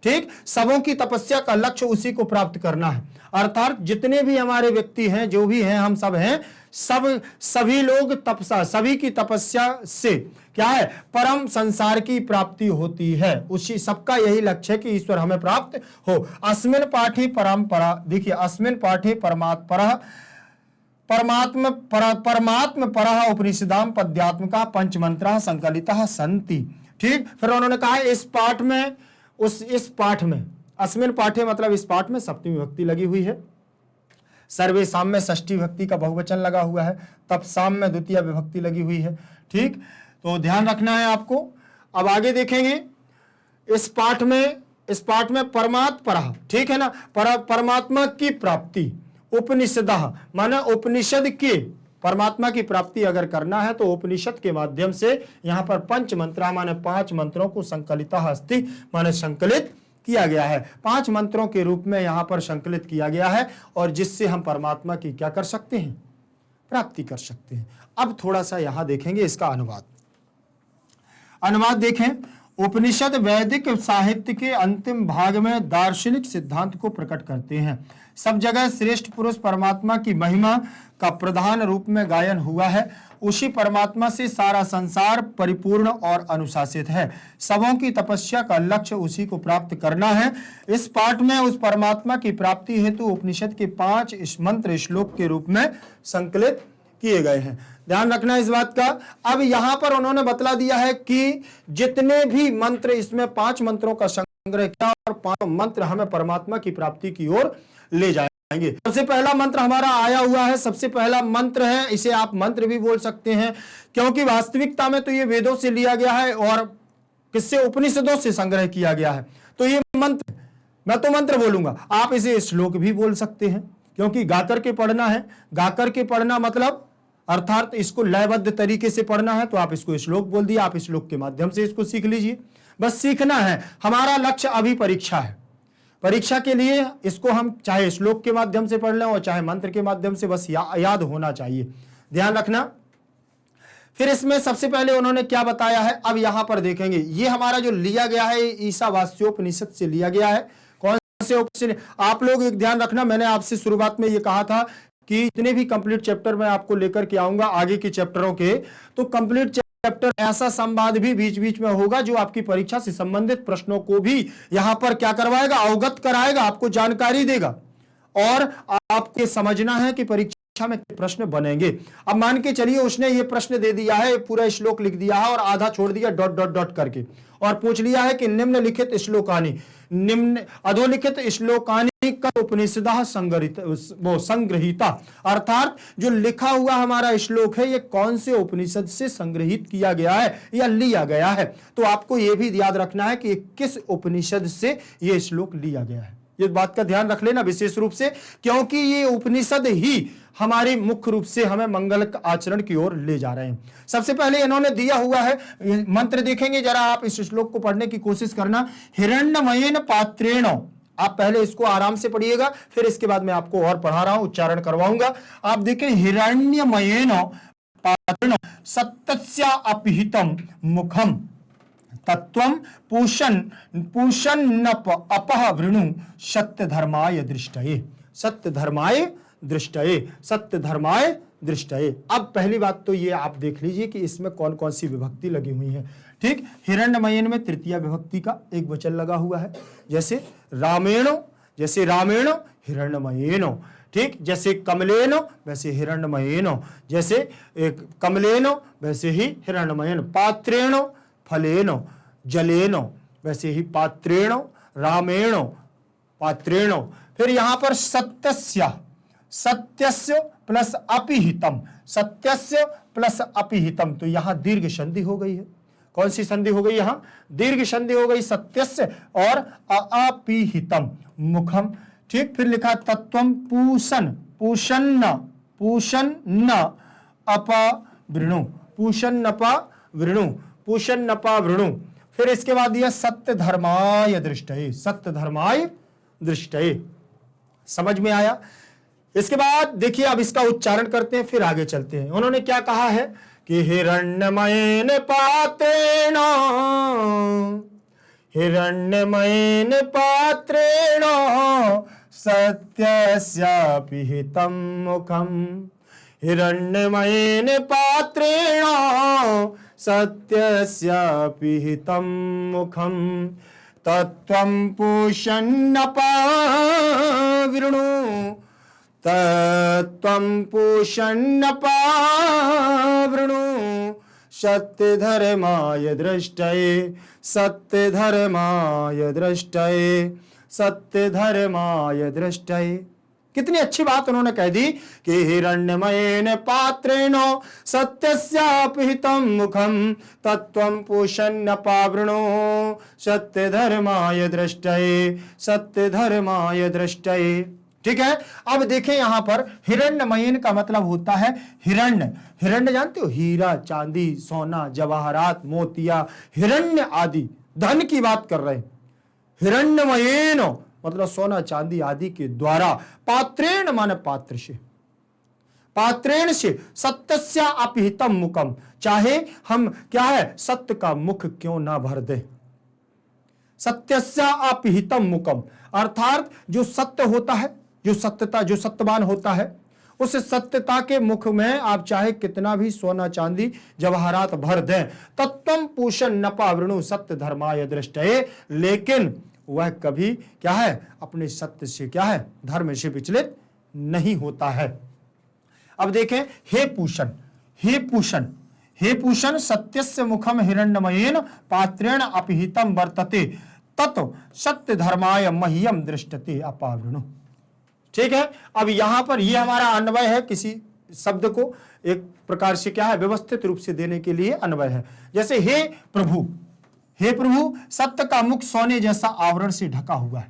ठीक। सबों की तपस्या का लक्ष्य उसी को प्राप्त करना है। अर्थात जितने भी हमारे व्यक्ति हैं, जो भी हैं, हम सब हैं, सभी लोग तपसा, सभी की तपस्या से क्या है, परम संसार की प्राप्ति होती है। उसी सबका यही लक्ष्य है कि ईश्वर हमें प्राप्त हो। अस्मिन् पाठे परंपरा, देखिए अस्मिन् पाठे परमात्म परः उपनिषदाम पद्यात्मका पंचमंत्रा संकलिता संति, ठीक। फिर उन्होंने कहा इस पाठ में अस्मिन् पाठे मतलब इस पाठ में सप्तमी विभक्ति लगी हुई है, सर्वेषां में षष्ठी विभक्ति का बहुवचन लगा हुआ है, तपसाम में द्वितीय विभक्ति लगी हुई है, ठीक। तो ध्यान रखना है आपको। अब आगे देखेंगे इस पाठ में परमात्परः, ठीक है ना, परमात्मा की प्राप्ति, उपनिषदः माने उपनिषद के, परमात्मा की प्राप्ति अगर करना है तो उपनिषद के माध्यम से। यहां पर पंच मंत्रा माने 5 मंत्रों को संकलिता अस्ति माने संकलित किया गया है, 5 मंत्रों के रूप में यहां पर संकलित किया गया है, और जिससे हम परमात्मा की क्या कर सकते हैं, प्राप्ति कर सकते हैं। अब थोड़ा सा यहां देखेंगे इसका अनुवाद देखें। उपनिषद वैदिक साहित्य के अंतिम भाग में दार्शनिक सिद्धांत को प्रकट करते हैं। सब जगह श्रेष्ठ पुरुष परमात्मा की महिमा का प्रधान रूप में गायन हुआ है। उसी परमात्मा से सारा संसार परिपूर्ण और अनुशासित है। सबों की तपस्या का लक्ष्य उसी को प्राप्त करना है। इस पाठ में उस परमात्मा की प्राप्ति हेतु उपनिषद के 5 मंत्र श्लोक के रूप में संकलित किए गए हैं। ध्यान रखना इस बात का। अब यहां पर उन्होंने बतला दिया है कि जितने भी मंत्र, इसमें 5 मंत्रों का संग्रह किया और 5 मंत्र हमें परमात्मा की प्राप्ति की ओर ले जाएंगे। सबसे पहला मंत्र हमारा आया हुआ है, सबसे पहला मंत्र है, इसे आप मंत्र भी बोल सकते हैं, क्योंकि वास्तविकता में तो ये वेदों से लिया गया है और किससे, उपनिषदों से संग्रह किया गया है। तो ये मंत्र, मैं तो मंत्र बोलूंगा, आप इसे श्लोक भी बोल सकते हैं, क्योंकि गाकर के पढ़ना है। गाकर के पढ़ना मतलब अर्थात इसको लयबद्ध तरीके से पढ़ना है, तो आप इसको श्लोक बोल दिया, आप श्लोक के माध्यम से इसको सीख लीजिए। बस सीखना है, हमारा लक्ष्य अभी परीक्षा है। परीक्षा के लिए इसको हम चाहे श्लोक के माध्यम से पढ़ लें और चाहे मंत्र के माध्यम से, बस याद होना चाहिए। ध्यान रखना। फिर इसमें सबसे पहले उन्होंने क्या बताया है, अब यहां पर देखेंगे। ये हमारा जो लिया गया है ईशावास्योपनिषद से लिया गया है। कौन से उपनिषद, आप लोग एक ध्यान रखना, मैंने आपसे शुरुआत में ये कहा था कि इतने भी कंप्लीट चैप्टर मैं आपको लेकर के आऊंगा आगे के चैप्टरों के, तो कंप्लीट चैप्टर ऐसा संवाद भी बीच बीच में होगा जो आपकी परीक्षा से संबंधित प्रश्नों को भी यहां पर क्या करवाएगा, अवगत कराएगा, आपको जानकारी देगा, और आपको समझना है कि परीक्षा में प्रश्न बनेंगे। अब मान के चलिए उसने ये प्रश्न दे दिया है, पूरा श्लोक लिख दिया है और आधा छोड़ दिया डॉट डॉट डॉट करके, और पूछ लिया है कि निम्नलिखित श्लोकानि, अधोलिखित श्लोकानि का उपनिषदः संग्रहीता, अर्थात जो लिखा हुआ हमारा श्लोक है ये कौन से उपनिषद से संग्रहित किया गया है या लिया गया है। तो आपको यह भी याद रखना है कि किस उपनिषद से यह श्लोक लिया गया है। ये बात का ध्यान रख लेना विशेष रूप से, क्योंकि ये उपनिषद ही हमारी मुख्य रूप से हमें मंगल आचरण की ओर ले जा रहे हैं। सबसे पहले इन्होंने दिया हुआ है मंत्र, देखेंगे जरा, आप इस श्लोक को पढ़ने की कोशिश करना। हिरण्यमयेन पात्रेण, आप पहले इसको आराम से पढ़िएगा, फिर इसके बाद मैं आपको और पढ़ा रहा हूं, उच्चारण करवाऊंगा। आप देखें, हिरण्यमयेन पात्रेण सत्यस्य अपहितम मुखम तत्वम पूषन्नप अपह वृणु सत्य धर्माय दृष्टये, सत्य धर्माय दृष्टये, सत्य धर्माय दृष्टये। अब पहली बात तो ये आप देख लीजिए कि इसमें कौन कौन सी विभक्ति लगी हुई है। ठीक, हिरण्यमयेन में तृतीय विभक्ति का एक वचन लगा हुआ है, जैसे रामेणो, जैसे रामेणो हिरण्यमयेनो, ठीक, जैसे कमलेनो वैसे हिरण्यमयेनो, जैसे कमलेनो वैसे ही हिरण्यमयेनो, पात्रेणो फलेनो जलेनो वैसे ही पात्रेणो, रामेणो पात्रेणो। फिर यहां पर सत्यस्य, सत्यस्य प्लस अपिहितम, सत्यस्य प्लस अपिहितम, तो यहां दीर्घ संधि हो गई है। कौन सी संधि हो गई? यहां दीर्घ संधि हो गई, सत्यस्य और अपिहितम मुखम। ठीक, फिर लिखा तत्वम पूषण, पूषन्न, पूषन्न अपवृणु, पूषन्नपा वृणु, पूषन्नपा वृणु। फिर इसके बाद दिया सत्य धर्माय दृष्टये, सत्य धर्माय दृष्टये। समझ में आया? इसके बाद देखिए अब इसका उच्चारण करते हैं, फिर आगे चलते हैं। उन्होंने क्या कहा है कि हिरण्यमयेन पात्रेण, हिरण्यमयेन पात्रेण सत्यस्यापिहितं मुखम, हिरण्यमयेन पात्रेण सत्यस्यापिहितं मुखम, तत्त्वं पूषन्नपावृणु, तत्त्वं पूषन्नपावृणु सत्यधर्माय दृष्टये, सत्यधर्माय दृष्टये, सत्यधर्माय दृष्टये। कितनी अच्छी बात उन्होंने कह दी कि हिरण्यमयेन पात्रेण सत्यस्यापिहितं मुखम, तत्त्वं पूषन्नपावृणु सत्यधर्माय दृष्टये, सत्यधर्माय दृष्टये। ठीक है, अब देखें यहां पर हिरण्यमयेन का मतलब होता है हिरण्य। हिरण्य जानते हो? हीरा, चांदी, सोना, जवाहरात, मोतिया, हिरण्य आदि धन की बात कर रहे हैं। हिरण्यमयेन मतलब सोना चांदी आदि के द्वारा, पात्रेण माने पात्र से, पात्रेण से सत्यस्या अपिहितम मुखम, चाहे हम क्या है सत्य का मुख क्यों ना भर दे, सत्यस्या अपिहितम मुखम, अर्थात जो सत्य होता है, जो सत्यता, जो सत्यवान होता है, उस सत्यता के मुख में आप चाहे कितना भी सोना चांदी जवाहरात भर दें, तत्त्वं पूषण नपावृणु सत्य धर्माय दृष्टये, लेकिन वह कभी क्या है अपने सत्य से क्या है धर्म से विचलित नहीं होता है। अब देखें, हे पूषण, हे पूषण, हे पूषण सत्यस्य मुखम हिरण्यमयेन पात्रेण अपिहितम वर्तते, तत् सत्य धर्माय मह्यम दृष्टते अपावृणु। ठीक है, अब यहां पर यह हमारा अन्वय है, किसी शब्द को एक प्रकार से क्या है व्यवस्थित रूप से देने के लिए अन्वय है। जैसे हे प्रभु, हे प्रभु सत्य का मुख सोने जैसा आवरण से ढका हुआ है।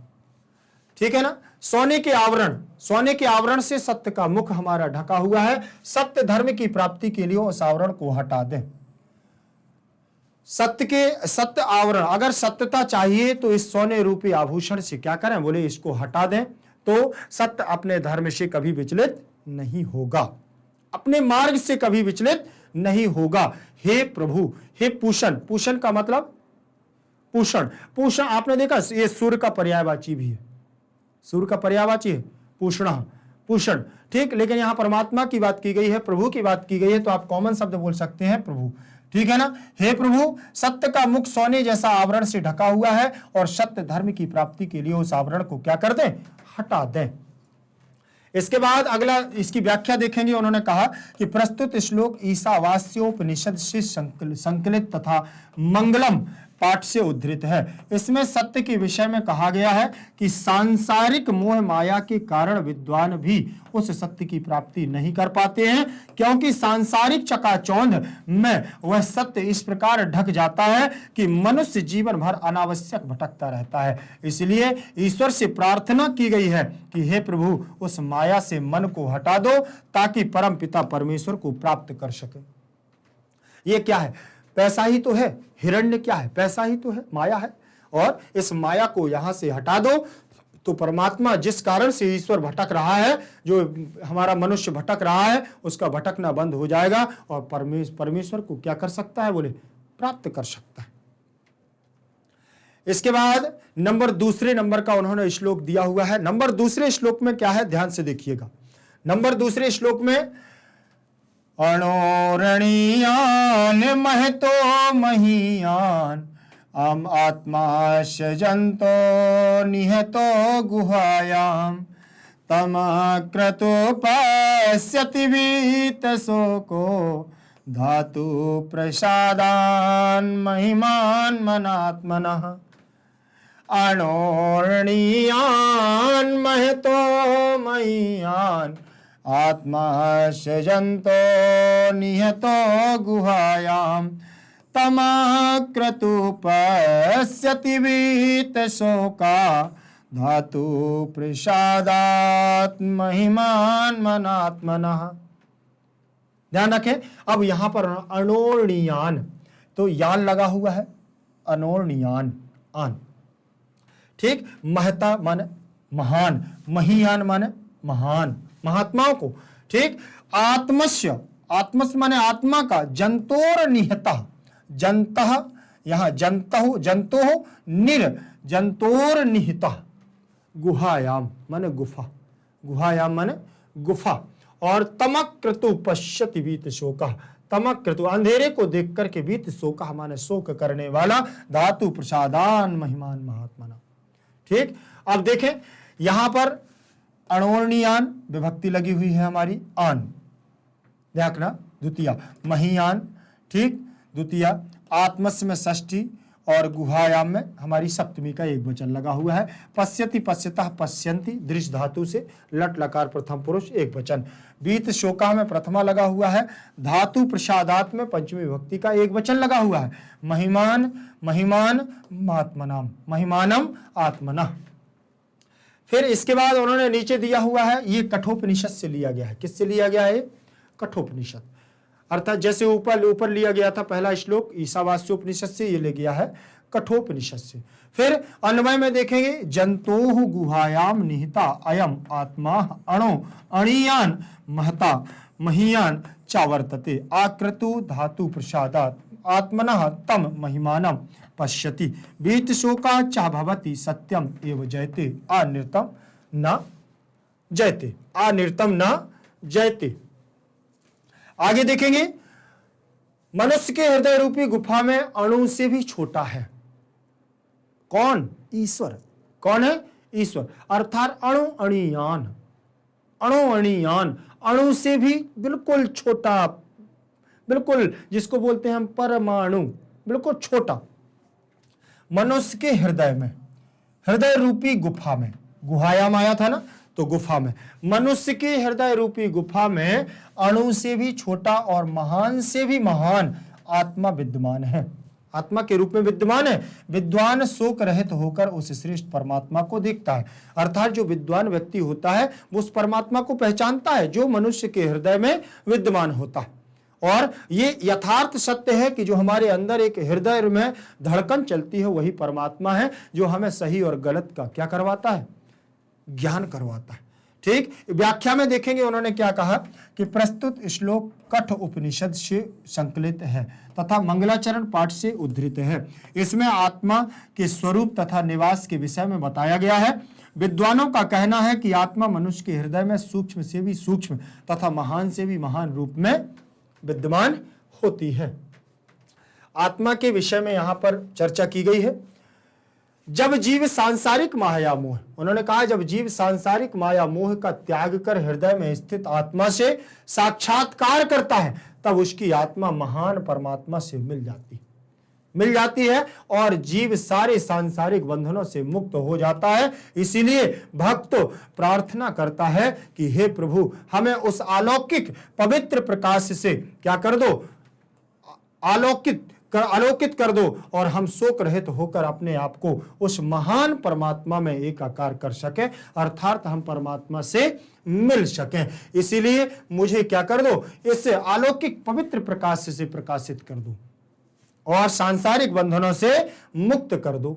ठीक है ना, सोने के आवरण, सोने के आवरण से सत्य का मुख हमारा ढका हुआ है। सत्य धर्म की प्राप्ति के लिए उस आवरण को हटा दें। सत्य के सत्य आवरण, अगर सत्यता चाहिए तो इस सोने रूपी आभूषण से क्या करें, बोले इसको हटा दें, तो सत्य अपने धर्म से कभी विचलित नहीं होगा, अपने मार्ग से कभी विचलित नहीं होगा। हे प्रभु, हे पूषण, पूषण का मतलब पूषण, पूषण आपने देखा ये सूर्य का पर्यायवाची भी है, सूर्य का पर्यायवाची है पूषण, पूषण। ठीक, लेकिन यहां परमात्मा की बात की गई है, प्रभु की बात की गई है, तो आप कॉमन शब्द बोल सकते हैं प्रभु। ठीक है ना, हे प्रभु सत्य का मुख सोने जैसा आवरण से ढका हुआ है और सत्य धर्म की प्राप्ति के लिए उस आवरण को क्या कर दें, हटा दें। इसके बाद अगला इसकी व्याख्या देखेंगे। उन्होंने कहा कि प्रस्तुत श्लोक ईशावास्योपनिषद से संकलित तथा मंगलम पाठ से उद्धृत है। इसमें सत्य के विषय में कहा गया है कि सांसारिक मोह माया के कारण विद्वान भी उस सत्य की प्राप्ति नहीं कर पाते हैं, क्योंकि सांसारिक चकाचौंध में वह सत्य इस प्रकार ढक जाता है कि मनुष्य जीवन भर अनावश्यक भटकता रहता है। इसलिए ईश्वर से प्रार्थना की गई है कि हे प्रभु उस माया से मन को हटा दो ताकि परम पिता परमेश्वर को प्राप्त कर सके। ये क्या है, पैसा ही तो है, हिरण्य क्या है, पैसा ही तो है, माया है, और इस माया को यहां से हटा दो तो परमात्मा जिस कारण से ईश्वर भटक रहा है, जो हमारा मनुष्य भटक रहा है, उसका भटकना बंद हो जाएगा और परमेश्वर को क्या कर सकता है, बोले प्राप्त कर सकता है। इसके बाद दूसरे नंबर का उन्होंने श्लोक दिया हुआ है। दूसरे श्लोक में क्या है, ध्यान से देखिएगा। दूसरे श्लोक में अणोरणीयान महतो महीयान आत्मा सजंतो निहतो गुहायाम तमक्रतोपश्यति वीतशोको धातु प्रसादान महिमान मनात्मनः। अणोरणीयान महतो महीयान आत्मा सृजन्तो निहतो गुहायां तमः क्रतु पश्यति वीतशोका धातु प्रसादात् महिमान मनात्मनः। ध्यान रखें, अब यहां पर अणोर्णियान, तो यान लगा हुआ है, अणोर्णियान आन, ठीक। महता माने महान, महियान माने महान, महात्माओं को, ठीक। आत्मस्य, आत्मस्य माने आत्मा का, जंतोर निहता, जंतः यहां जंतु जंतो निर जंतोर निहिता, गुहायाम माने गुफा, गुहायाम माने गुफा, और तमक क्रतु पश्यति वीत शोका, तमक क्रतु अंधेरे को देख करके, वीत शोका माने शोक करने वाला, धातु प्रसादान महिमान महात्मना, ठीक। अब देखें यहां पर अणोर्णियान विभक्ति लगी हुई है हमारी, आन, ध्यान रखना, द्वितीया महियान, ठीक, द्वितीया, आत्मस्य में षष्ठी और गुहायाम में हमारी सप्तमी का एक वचन लगा हुआ है। पश्यति पश्यतः पश्यन्ति दृश्य धातु से लट लकार प्रथम पुरुष एक वचन, बीत शोका में प्रथमा लगा हुआ है, धातु प्रसादात में पंचमी विभक्ति का एक वचन लगा हुआ है, महिमान, महिमान महात्मनाम, महिमानम आत्मना। फिर इसके बाद उन्होंने नीचे दिया हुआ है, ये कठोपनिषद से लिया गया है। किससे लिया गया है? कठोपनिषद, अर्थात जैसे ऊपर लिया गया था पहला श्लोक ईशावास्योपनिषद से, ये ले गया है कठोपनिषद से। फिर अन्वय में देखेंगे, जंतोः गुहायाम निहिता अयम आत्मा अणो अणीयान महता महीयान चावर्तते आक्रतु धातु प्रसादात आत्मनः तम महिमानम पश्यति बीत शोका चा भवति सत्यम एव जयते अनिर्तम न जयते, अनिर्तम न जयते। आगे देखेंगे, मनुष्य के हृदय रूपी गुफा में अणु से भी छोटा है कौन? ईश्वर। कौन है? ईश्वर, अर्थात अणु अणीयान, अणु अणीयान, अणु से भी बिल्कुल छोटा, बिल्कुल जिसको बोलते हैं हम परमाणु, बिल्कुल छोटा। मनुष्य के हृदय में, हृदय रूपी गुफा में, गुहायाम आया था ना, तो गुफा में, मनुष्य के हृदय रूपी गुफा में अणु से भी छोटा और महान से भी महान आत्मा विद्यमान है, आत्मा के रूप में विद्यमान है। विद्वान शोक रहित होकर उस श्रेष्ठ परमात्मा को देखता है, अर्थात जो विद्वान व्यक्ति होता है वो उस परमात्मा को पहचानता है जो मनुष्य के हृदय में विद्यमान होता है। और ये यथार्थ सत्य है कि जो हमारे अंदर एक हृदय में धड़कन चलती है वही परमात्मा है जो हमें सही और गलत का क्या करवाता है? ज्ञान करवाता है, ठीक। व्याख्या में देखेंगे उन्होंने क्या कहा कि प्रस्तुत श्लोक कठ उपनिषद से संकलित है तथा मंगलाचरण पाठ से उद्धृत है। इसमें आत्मा के स्वरूप तथा निवास के विषय में बताया गया है। विद्वानों का कहना है कि आत्मा मनुष्य के हृदय में सूक्ष्म से भी सूक्ष्म तथा महान से भी महान रूप में विद्यमान होती है। आत्मा के विषय में यहां पर चर्चा की गई है। जब जीव सांसारिक माया मोह, उन्होंने कहा जब जीव सांसारिक माया मोह का त्याग कर हृदय में स्थित आत्मा से साक्षात्कार करता है तब उसकी आत्मा महान परमात्मा से मिल जाती है और जीव सारे सांसारिक बंधनों से मुक्त हो जाता है। इसीलिए भक्त प्रार्थना करता है कि हे प्रभु हमें उस अलौकिक पवित्र प्रकाश से क्या कर दो, आलोकित कर दो और हम शोक रहित होकर अपने आप को उस महान परमात्मा में एकाकार कर सके, अर्थात हम परमात्मा से मिल सकें। इसीलिए मुझे क्या कर दो, इस अलौकिक पवित्र प्रकाश से प्रकाशित कर दो और सांसारिक बंधनों से मुक्त कर दो।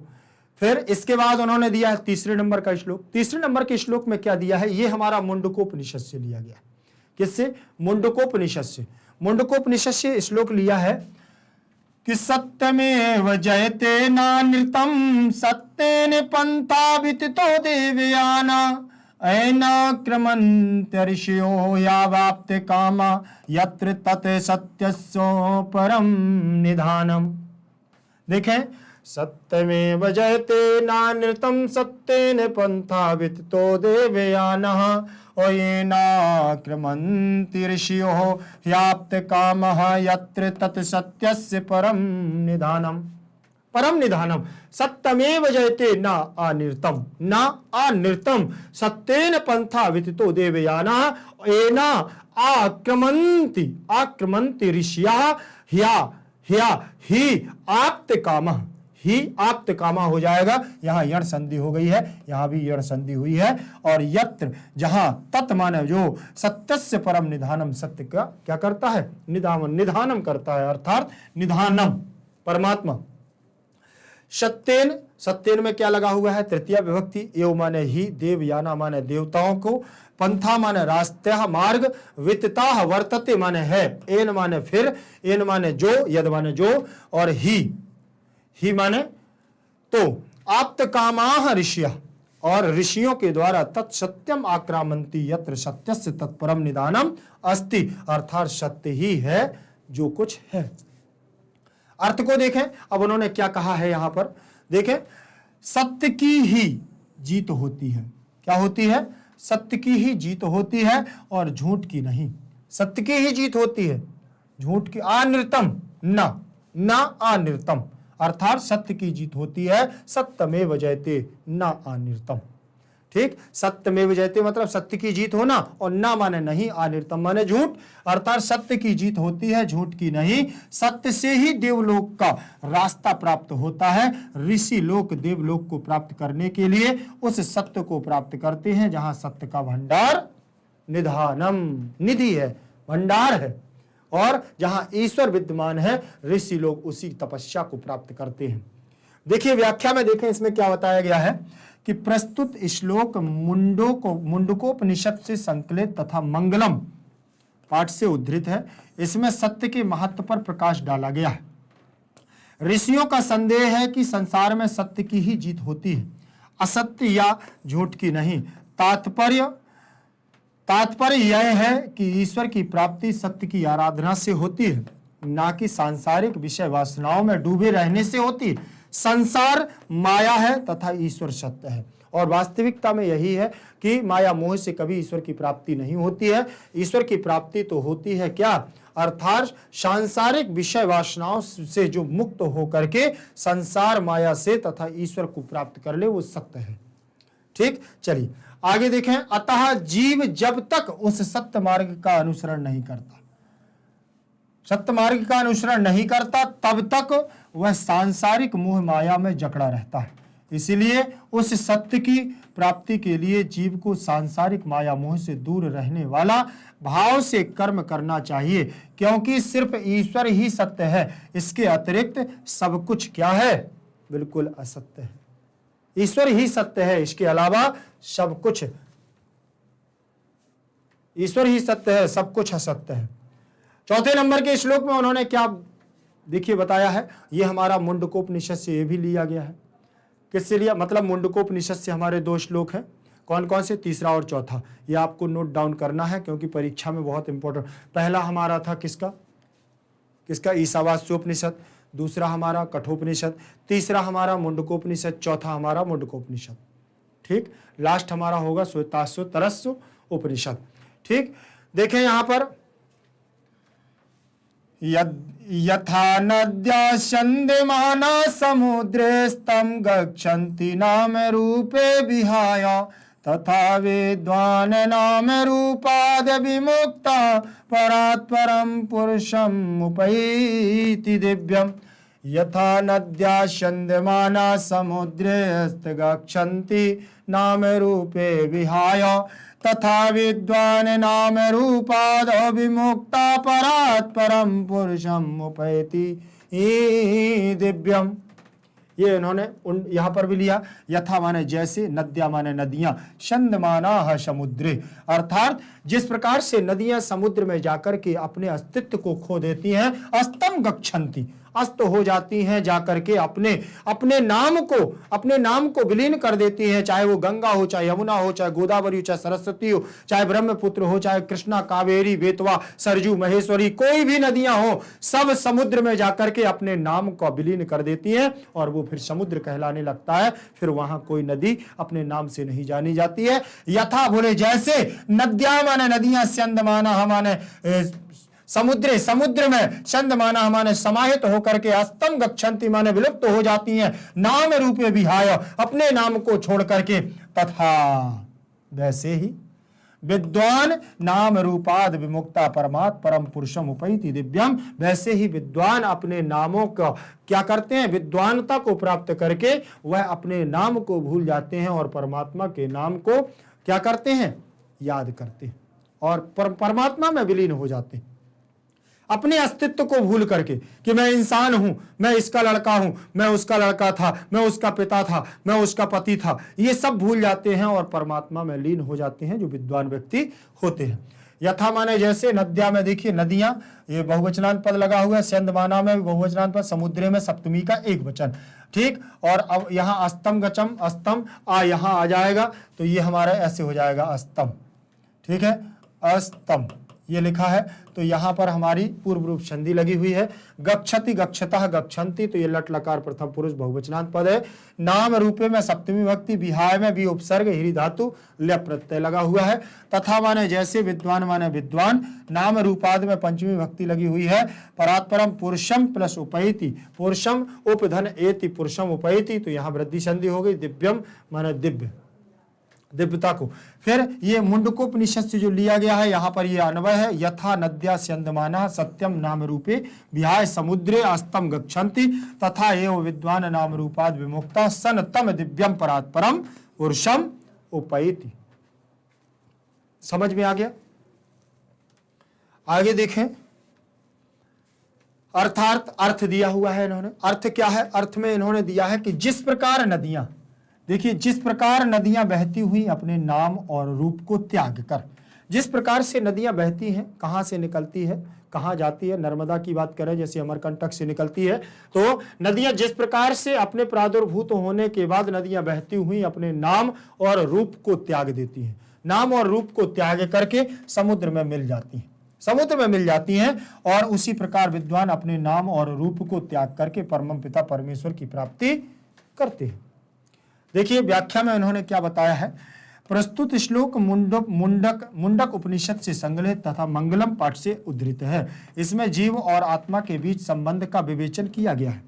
फिर इसके बाद उन्होंने दिया है तीसरे नंबर का श्लोक। तीसरे नंबर के श्लोक में क्या दिया है? ये हमारा मुंडकोपनिषद से लिया गया। किससे? मुंडकोपनिषद से। मुंडकोपनिषद से श्लोक लिया है कि सत्यमेव जयते नानृतम सत्येन पंथा विततो देवयाना ऐनाक्रमन्त्यर्षयो यावाप्ते कामा यत्र तत् सत्यस्यो परम निधानम। देखें, सत्यमेव जयते नानृतम सत्येन पंथा विततो देवयानः येनाक्रमन्ति ऋषयो ह्याप्त कामः यत्र तत् सत्यस्य परम निधानम। परम निधानम सत्यमेव जयते न अनिर्तम न अनिर्तम सत्येन पंथा विदितो देवयाना एना आक्रमन्ति ऋषिया ह्या ह्या ही आप्त कामः ही आप्त कामा हो जाएगा। यहां यण संधि हो गई है, यहां भी यण संधि हुई है। और यत्र जहां तत् माने जो सत्यस्य परम निधानम सत्य का क्या करता है, निधानम करता है, अर्थात निधानम परमात्मा। सत्येन सत्येन में क्या लगा हुआ है, तृतीय विभक्ति। एव माने ही, देवयाना माने देवताओं को, पंथा माने रास्ता मार्ग, वितता वर्तते माने है, एन माने फिर, एन माने जो, यद माने जो, और ही माने तो, आप्त कामाह ऋषिया और ऋषियों के द्वारा तत्सत्यम आक्रामंती यत्र सत्यस्य तत्परम निदानम अस्ति, अर्थात सत्य ही है जो कुछ है। अर्थ को देखें, अब उन्होंने क्या कहा है यहां पर देखें, सत्य की ही जीत होती है। क्या होती है, सत्य की ही जीत होती है और झूठ की नहीं। सत्य की ही जीत होती है, झूठ की अनिर्तम न अनिर्तम, अर्थात सत्य की जीत होती है। सत्यमेव जयते न अनिर्तम। ठीक, सत्यमेव जयते मतलब सत्य की जीत होना, और ना माने नहीं, अनिर्तम माने झूठ, अर्थात सत्य की जीत होती है, झूठ की नहीं। सत्य से ही देवलोक का रास्ता प्राप्त होता है। ऋषि लोक देवलोक को प्राप्त करने के लिए उस सत्य को प्राप्त करते हैं जहां सत्य का भंडार निधानम निधि है, भंडार है, और जहां ईश्वर विद्यमान है ऋषि लोग उसी तपस्या को प्राप्त करते हैं। देखिए व्याख्या में देखें, इसमें क्या बताया गया है कि प्रस्तुत श्लोक मुंडकोपनिषद से संकलित तथा मंगलम पाठ से उद्धृत है। इसमें सत्य के महत्व पर प्रकाश डाला गया है। ऋषियों का संदेह है कि संसार में सत्य की ही जीत होती है, असत्य या झूठ की नहीं। तात्पर्य यह है कि ईश्वर की प्राप्ति सत्य की आराधना से होती है, ना कि सांसारिक विषय वासनाओं में डूबे रहने से होती है। संसार माया है तथा ईश्वर सत्य है, और वास्तविकता में यही है कि माया मोह से कभी ईश्वर की प्राप्ति नहीं होती है। ईश्वर की प्राप्ति तो होती है क्या, अर्थात सांसारिक विषय वासनाओं से जो मुक्त हो करके संसार माया से तथा ईश्वर को प्राप्त कर ले, वो सत्य है। ठीक, चलिए आगे देखें। अतः जीव जब तक उस सत्य मार्ग का अनुसरण नहीं करता, सत्य मार्ग का अनुसरण नहीं करता, तब तक वह सांसारिक मोह माया में जकड़ा रहता है। इसलिए उस सत्य की प्राप्ति के लिए जीव को सांसारिक माया मोह से दूर रहने वाला भाव से कर्म करना चाहिए, क्योंकि सिर्फ ईश्वर ही सत्य है। इसके अतिरिक्त सब कुछ क्या है, बिल्कुल असत्य है। ईश्वर ही सत्य है, इसके अलावा सब कुछ, ईश्वर ही सत्य है, सब कुछ असत्य है। चौथे नंबर के श्लोक में उन्होंने क्या देखिए बताया है, ये हमारा मुंडकोपनिषद से ये भी लिया गया है। किससे लिया, मतलब मुंडकोपनिषद से हमारे 2 श्लोक हैं। कौन कौन से, तीसरा और चौथा। ये आपको नोट डाउन करना है क्योंकि परीक्षा में बहुत इंपॉर्टेंट। पहला हमारा था किसका ईशावास्योपनिषद, दूसरा हमारा कठोपनिषद, तीसरा हमारा मुंडकोपनिषद, चौथा हमारा मुंडकोपनिषद। ठीक, लास्ट हमारा होगा श्वेताश्व तरस्व उपनिषद। ठीक, देखें यहां पर, यथा नद्या छन्दमाना समुद्रे स्तम गच्छन्ति नाम रूपे विहाय, तथा विद्वान् नाम रूपाद विमुक्ता परात् परं पुरुषम् उपैति दिव्यम्। यथा नद्या छन्दमाना समुद्रे गच्छन्ति नाम रूपे विहाय, तथा विद्वान् नाम रूपाद विमुक्ता परात् परं पुरुषम् उपैति दिव्यम्। ये इन्होंने यहाँ पर भी लिया। यथा माने जैसे, नद्या माने नदियां, छन्दमानाः समुद्रे, अर्थात जिस प्रकार से नदियां समुद्र में जाकर के अपने अस्तित्व को खो देती हैं, अस्तम गच्छन्ति, अस्त हो जाती हैं, जाकर के अपने नाम को विलीन कर देती हैं। चाहे वो गंगा हो, चाहे यमुना हो, चाहे गोदावरी हो, चाहे सरस्वती हो, चाहे ब्रह्मपुत्र हो, चाहे कृष्णा, कावेरी, बेतवा, सरजू, महेश्वरी, कोई भी नदियां हो, सब समुद्र में जाकर के अपने नाम को विलीन कर देती हैं और वो फिर समुद्र कहलाने लगता है। फिर वहां कोई नदी अपने नाम से नहीं जानी जाती है। यथा बोले जैसे, नद्या माने नदियां, छन्दमाना माने समुद्रे, समुद्र में, छंद माना माने समाहित होकर के, अस्तम गच्छन्ति माने विलुप्त हो जाती हैं, नाम रूपे विहाय, अपने नाम को छोड़ करके, तथा वैसे ही विद्वान नाम रूपाद विमुक्ता परमात् परम पुरुषम उपैति दिव्यम, वैसे ही विद्वान अपने नामों का क्या करते हैं, विद्वानता को प्राप्त करके वह अपने नाम को भूल जाते हैं और परमात्मा के नाम को क्या करते हैं, याद करते हैं और परमात्मा में विलीन हो जाते हैं, अपने अस्तित्व को भूल करके कि मैं इंसान हूं, मैं इसका लड़का हूं, मैं उसका लड़का था, मैं उसका पिता था, मैं उसका पति था, ये सब भूल जाते हैं और परमात्मा में लीन हो जाते हैं जो विद्वान व्यक्ति होते हैं। यथा माने जैसे नद्या में, देखिए नदियां, ये बहुवचनांत पद लगा हुआ है, सेंधमाना में बहुवचनांत पद, समुद्रे में सप्तमी का एक वचन, ठीक। और अब यहाँ अस्तम गचम, अस्तम यहाँ आ जाएगा तो ये हमारा ऐसे हो जाएगा अस्तम, ठीक है, अस्तम ये लिखा है, तो यहाँ पर हमारी पूर्व रूप संधि लगी हुई है। गच्छति, गच्छतः, गच्छन्ति, तो ये लट लकार प्रथम पुरुष बहुवचनांत पद है। नाम रूपे में सप्तमी भक्ति, विहाय में भी उपसर्ग, हिरि धातु ल्य प्रत्यय लगा हुआ है। तथा माने जैसे, विद्वान माने विद्वान, नाम रूपाद में पंचमी भक्ति लगी हुई है। परात्परम पुरुषम प्लस उपैति, पुरुषम उपधन एति पुरुषम उपैति, तो यहाँ वृद्धि संधि हो गई। दिव्यम माने दिव्य, दिव्यता को। फिर ये मुंडकोपनिषद से जो लिया गया है, यहाँ पर ये अन्वय है। यथा नद्या स्यंदमाना सत्यम नाम रूपे विहाय समुद्रे अस्तम गच्छन्ति, तथा एव विद्वान नाम रूपाद विमुक्ता सन तम दिव्यम परात्परम पुरुषम उपैति। समझ में आ गया? आगे देखें, अर्थार्थ, अर्थ दिया हुआ है इन्होंने। अर्थ क्या है? अर्थ में इन्होंने दिया है कि जिस प्रकार नदियां, देखिए जिस प्रकार नदियां बहती हुई अपने नाम और रूप को त्याग कर, जिस प्रकार से नदियां बहती हैं, कहां से निकलती है, कहां जाती है, नर्मदा की बात करें जैसे अमरकंटक से निकलती है, तो नदियां जिस प्रकार से अपने प्रादुर्भूत होने के बाद नदियां बहती हुई अपने नाम और रूप को त्याग देती हैं, नाम और रूप को त्याग करके समुद्र में मिल जाती हैं, समुद्र में मिल जाती हैं, और उसी प्रकार विद्वान अपने नाम और रूप को त्याग करके परम पिता परमेश्वर की प्राप्ति करते हैं। देखिए व्याख्या में उन्होंने क्या बताया है। प्रस्तुत श्लोक मुंडक उपनिषद से संग्रहित तथा मंगलम पाठ से उद्धृत है। इसमें जीव और आत्मा के बीच संबंध का विवेचन किया गया है।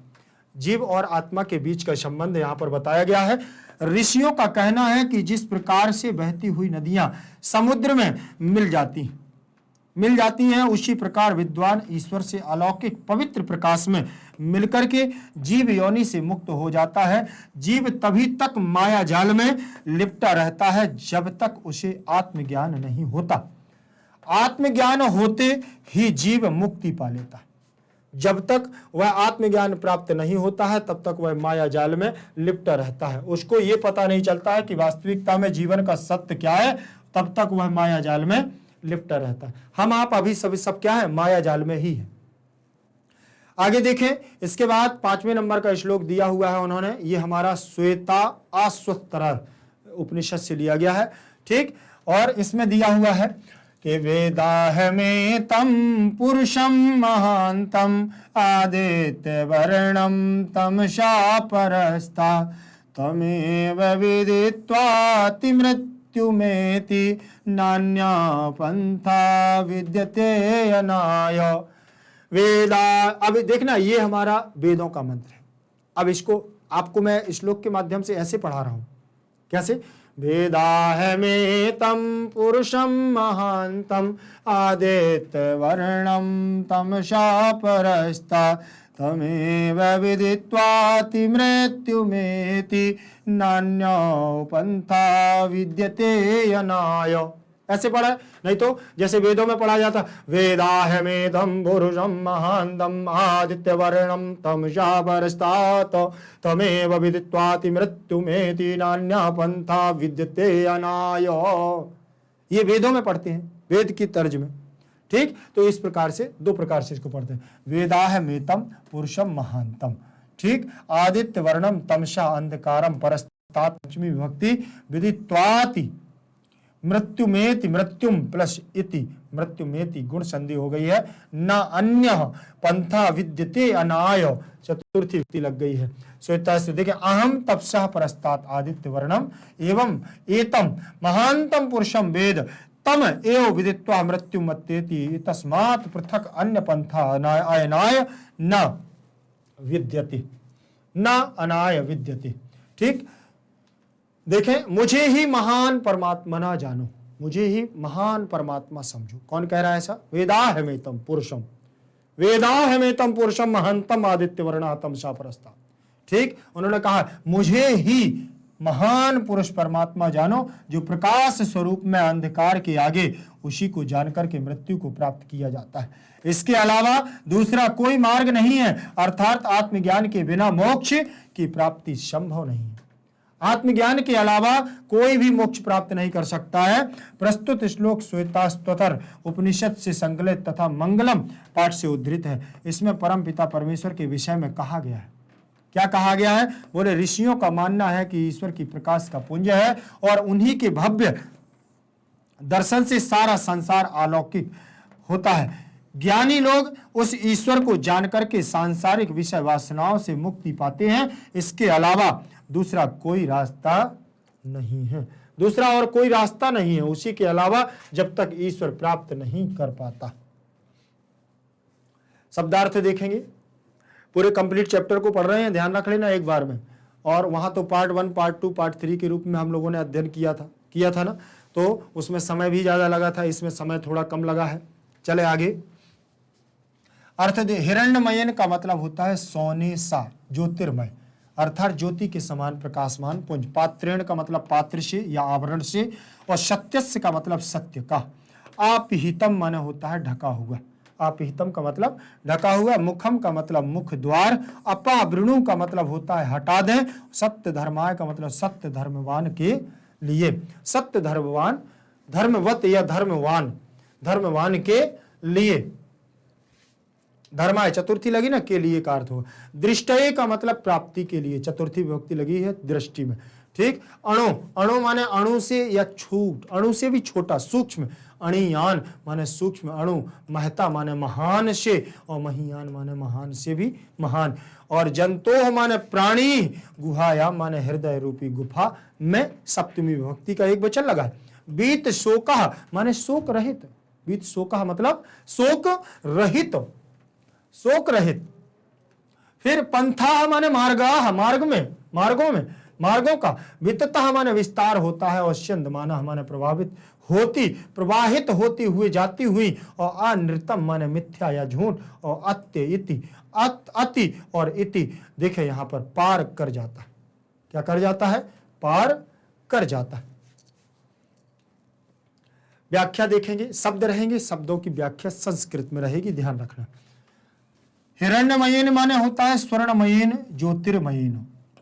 जीव और आत्मा के बीच का संबंध यहाँ पर बताया गया है। ऋषियों का कहना है कि जिस प्रकार से बहती हुई नदियां समुद्र में मिल जाती हैं, उसी प्रकार विद्वान ईश्वर से अलौकिक पवित्र प्रकाश में मिलकर के जीव योनि से मुक्त हो जाता है। जीव तभी तक माया जाल में लिपटा रहता है जब तक उसे आत्मज्ञान नहीं होता। आत्मज्ञान होते ही जीव मुक्ति पा लेता है। जब तक वह आत्मज्ञान प्राप्त नहीं होता है तब तक वह माया जाल में लिपटा रहता है। उसको ये पता नहीं चलता है कि वास्तविकता में जीवन का सत्य क्या है, तब तक वह माया जाल में लिपटा रहता है। हम आप अभी सब क्या है, माया जाल में ही है। आगे देखें, इसके बाद 5वें नंबर का श्लोक दिया हुआ है उन्होंने, ये हमारा श्वेता आश्वत्तर उपनिषद से लिया गया है, ठीक। और इसमें दिया हुआ है कि वेदाहमे तम पुरुषम महांतम आदित्य वर्णम तमसा परस्ता तमेव विदित्वाति मृत्युमेति नान्या पंथा विद्यते अनाय। वेदा, अब देखना ये हमारा वेदों का मंत्र है। अब इसको आपको मैं श्लोक के माध्यम से ऐसे पढ़ा रहा हूं, कैसे? वेदाहमेतं पुरुषं महांतं आदित्य वर्णं तमसा परस्ता तमेव विदित्वाति मृत्युमेति नान्यो पंथा विद्यते अनाय। ऐसे पढ़ा है, नहीं तो जैसे वेदों में पढ़ा जाता, वेदाहमेतं पुरुषं महांतं आदित्य वर्णं तमसा परस्तात् तमेव विदित्वाति मृत्युमेति नान्या पंथा विद्यते अनाय। ये वेदों में पढ़ते हैं, वेद की तर्ज में, ठीक। तो इस प्रकार से, दो प्रकार से इसको पढ़ते हैं। वेदाहमेतं पुरुषं महांतं, ठीक। आदित्य वर्णम तमसा अंधकारम परस्तात्, पंचमी विभक्ति, विदित्वाति मृत्युमेति, मृत्युम प्लस इति, मृत्युमेति गुण संधि हो गई है। न अन्य पंथा विद्यते अनाय, चतुर्थी विभक्ति लग गई है। सो देखिए, अहम तपसा परस्तात् आदित्य वर्णम एवं एतम महांतम पुरुषम वेद तम एव विदित्वा मृत्यु मत्येति तस्मात् पृथक अन्य पंथा अनाय न विद्यते, न अनाय विद्यते। ठीक, देखें, मुझे ही महान परमात्मा ना जानो, मुझे ही महान परमात्मा समझो। कौन कह रहा है ऐसा? वेदाहमेतम पुरुषम, वेदाहमेतम पुरुषम महंतम आदित्य वर्णातम शापरस्ता। ठीक, उन्होंने कहा मुझे ही महान पुरुष परमात्मा जानो, जो प्रकाश स्वरूप में अंधकार के आगे, उसी को जानकर के मृत्यु को प्राप्त किया जाता है। इसके अलावा दूसरा कोई मार्ग नहीं है, अर्थात आत्मज्ञान के बिना मोक्ष की प्राप्ति संभव नहीं है। आत्मज्ञान के अलावा कोई भी मोक्ष प्राप्त नहीं कर सकता है। प्रस्तुत श्लोक श्वेतास्तोत्र उपनिषद से संकलित तथा मंगलम पाठ से उद्धृत है। इसमें परम पिता परमेश्वर के विषय में कहा गया है। क्या कहा गया है? बोले ऋषियों का मानना है कि ईश्वर की प्रकाश का पुंज है और उन्हीं के भव्य दर्शन से सारा संसार अलौकिक होता है। ज्ञानी लोग उस ईश्वर को जानकर के सांसारिक विषय वासनाओं से मुक्ति पाते हैं। इसके अलावा दूसरा कोई रास्ता नहीं है, दूसरा और कोई रास्ता नहीं है उसी के अलावा, जब तक ईश्वर प्राप्त नहीं कर पाता। शब्दार्थ देखेंगे, पूरे कंप्लीट चैप्टर को पढ़ रहे हैं, ध्यान रख लेना एक बार में। और वहां तो पार्ट 1, पार्ट 2, पार्ट 3 के रूप में हम लोगों ने अध्ययन किया था ना, तो उसमें समय भी ज्यादा लगा था, इसमें समय थोड़ा कम लगा है। चले आगे। अर्थ हिरण्यमयन का मतलब होता है सोने सा, ज्योतिर्मय, अर्थात ज्योति के समान प्रकाशमान पुंज। पात्रेण का मतलब पात्र से या आवरण से, और सत्यस्य का मतलब सत्य का। आपिहितम माने होता है ढका हुआ, आपिहितम का मतलब ढका हुआ। मुखम का मतलब मुख द्वार। अपावृणु का मतलब होता है हटा दें। सत्य धर्माय का मतलब सत्य धर्मवान के लिए, सत्य धर्मवान, धर्मवत या धर्मवान, धर्मवान के लिए। धर्माय चतुर्थी लगी ना, के लिए का अर्थ हो। दृष्टये का मतलब प्राप्ति के लिए, चतुर्थी विभक्ति लगी है दृष्टि में। ठीक, अणु, अणु माने अणु से या छूट, अणु से भी छोटा, सूक्ष्म। अणियान माने सूक्ष्म अणु। महता माने महान से, और महीयान माने महान से भी महान। और जंतोह माने प्राणी। गुहायाम माने हृदय रूपी गुफा में सप्तमी विभक्ति का एक वचन लगा। बीत शोकः माने शोक रहित, बीत शोकः मतलब शोक रहित, शोक रहित। फिर पंथा माने मार्गाः, मार्ग में, मार्गों में, मार्गों का। विततः माने विस्तार होता है, और स्यंदमानः माने प्रभावित होती, प्रवाहित होती हुई, जाती हुई। और अनृतम माने मिथ्या या झूठ। और अत्य इति, अति और इति, देखे यहां पर पार कर जाता है। क्या कर जाता है? पार कर जाता है। व्याख्या देखेंगे, शब्द रहेंगे, शब्दों की व्याख्या संस्कृत में रहेगी, ध्यान रखना। हिरण्यमयेन माने होता है स्वर्णमयेन, ज्योतिर्मयेन।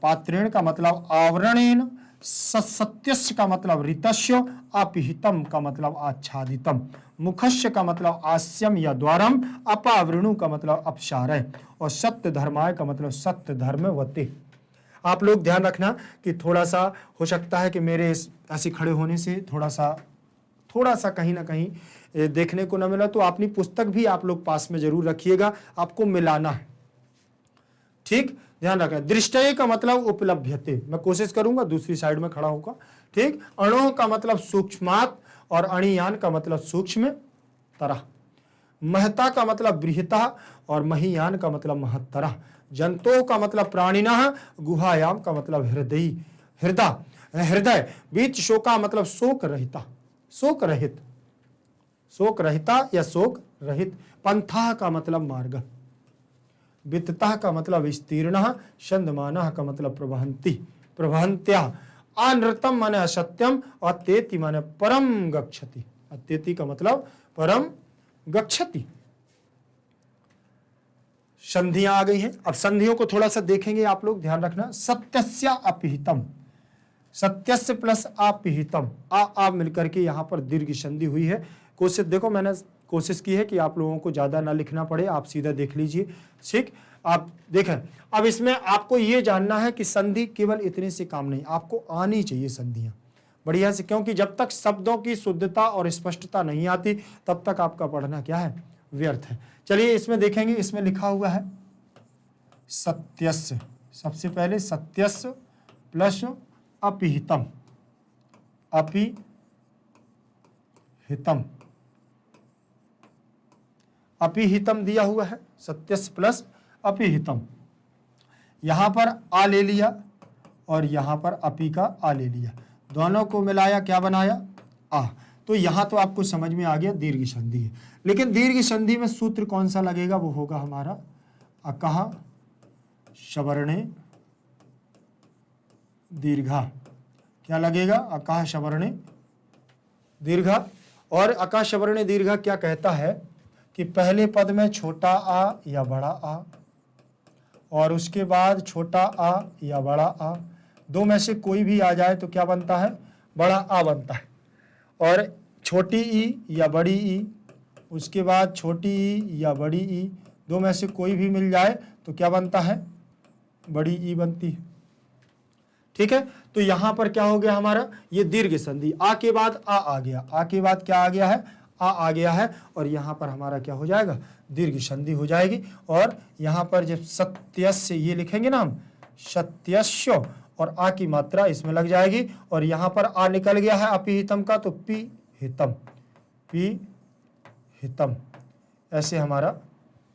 पात्रेण का मतलब आवरणेन। सत्यस्य का मतलब ऋतस्य। अपिहितम का मतलब आच्छादितम। मुखस्य का मतलब आस्यम या द्वारम। अपावृणु का मतलब अपसारय। और सत्य धर्माय का मतलब सत्य धर्मवते। आप लोग ध्यान रखना कि थोड़ा सा हो सकता है कि मेरे ऐसे खड़े होने से थोड़ा सा कहीं ना कहीं देखने को न मिला, तो अपनी पुस्तक भी आप लोग पास में जरूर रखिएगा, आपको मिलाना है। ठीक, ध्यान रखना। दृष्टये का मतलब उपलभ्यते, मैं कोशिश करूंगा दूसरी साइड में खड़ा होगा। ठीक, अणु का मतलब सूक्ष्मात, और अणियान का मतलब सूक्ष्म तरह। महता का मतलब बृहता, और महीयान का मतलब महत्तरः। जंतो का मतलब प्राणिनः। गुहायाम का मतलब हृदय, हृदय। बीच शोका मतलब शोक रहिता, शोक रहित, शोक रहिता या शोक रहित। पंथा का मतलब मार्ग। वित्तः का मतलब विस्तीर्णः। छंदमानः का मतलब प्रवहंती, प्रवहंत्या। अनृतम माने असत्यम। अत्येति माने परम गच्छति, अत्येति का मतलब परम गच्छति। संधियां आ गई हैं। अब संधियों को थोड़ा सा देखेंगे आप लोग, ध्यान रखना। सत्यस्य अपिहितम, सत्यस्य प्लस अपिहितम, आ मिलकर के यहां पर दीर्घ संधि हुई है। कोशिश देखो, मैंने कोशिश की है कि आप लोगों को ज्यादा ना लिखना पड़े, आप सीधा देख लीजिए। ठीक, आप देखें। अब इसमें आपको यह जानना है कि संधि केवल इतने से काम नहीं, आपको आनी चाहिए संधियां बढ़िया से, क्योंकि जब तक शब्दों की शुद्धता और स्पष्टता नहीं आती तब तक आपका पढ़ना क्या है? व्यर्थ है। चलिए इसमें देखेंगे, इसमें लिखा हुआ है सत्यस्य। सबसे पहले सत्यस्य प्लस अपिहितम, अपिहितम। हितम, अपिहितम दिया हुआ है, सत्यस्य प्लस अपिहितम। यहां पर आ ले लिया और यहां पर अपी का आ ले लिया, दोनों को मिलाया क्या बनाया, आ। तो यहां तो आपको समझ में आ गया दीर्घ संधि है, लेकिन दीर्घ संधि में सूत्र कौन सा लगेगा, वो होगा हमारा अकह शवर्णे दीर्घा। क्या लगेगा, अकह शवर्णे दीर्घा। और अकह शवर्णे दीर्घा क्या कहता है कि पहले पद में छोटा आ या बड़ा आ, और उसके बाद छोटा आ या बड़ा आ, दो में से कोई भी आ जाए तो क्या बनता है, बड़ा आ बनता है। और छोटी ई या बड़ी ई, उसके बाद छोटी ई या बड़ी ई, दो में से कोई भी मिल जाए तो क्या बनता है, बड़ी ई बनती है। ठीक है, तो यहां पर क्या हो गया हमारा, ये दीर्घ संधि, आ के बाद आ गया, आ के बाद क्या आ गया है, आ गया है, और यहां पर हमारा क्या हो जाएगा, दीर्घ संधि हो जाएगी। और यहां पर जब सत्यस्य ये लिखेंगे ना हम, सत्यस्य, और आ की मात्रा इसमें लग जाएगी, और यहां पर आ निकल गया है अपिहितम का, तो पी हितम, पी हितम, ऐसे हमारा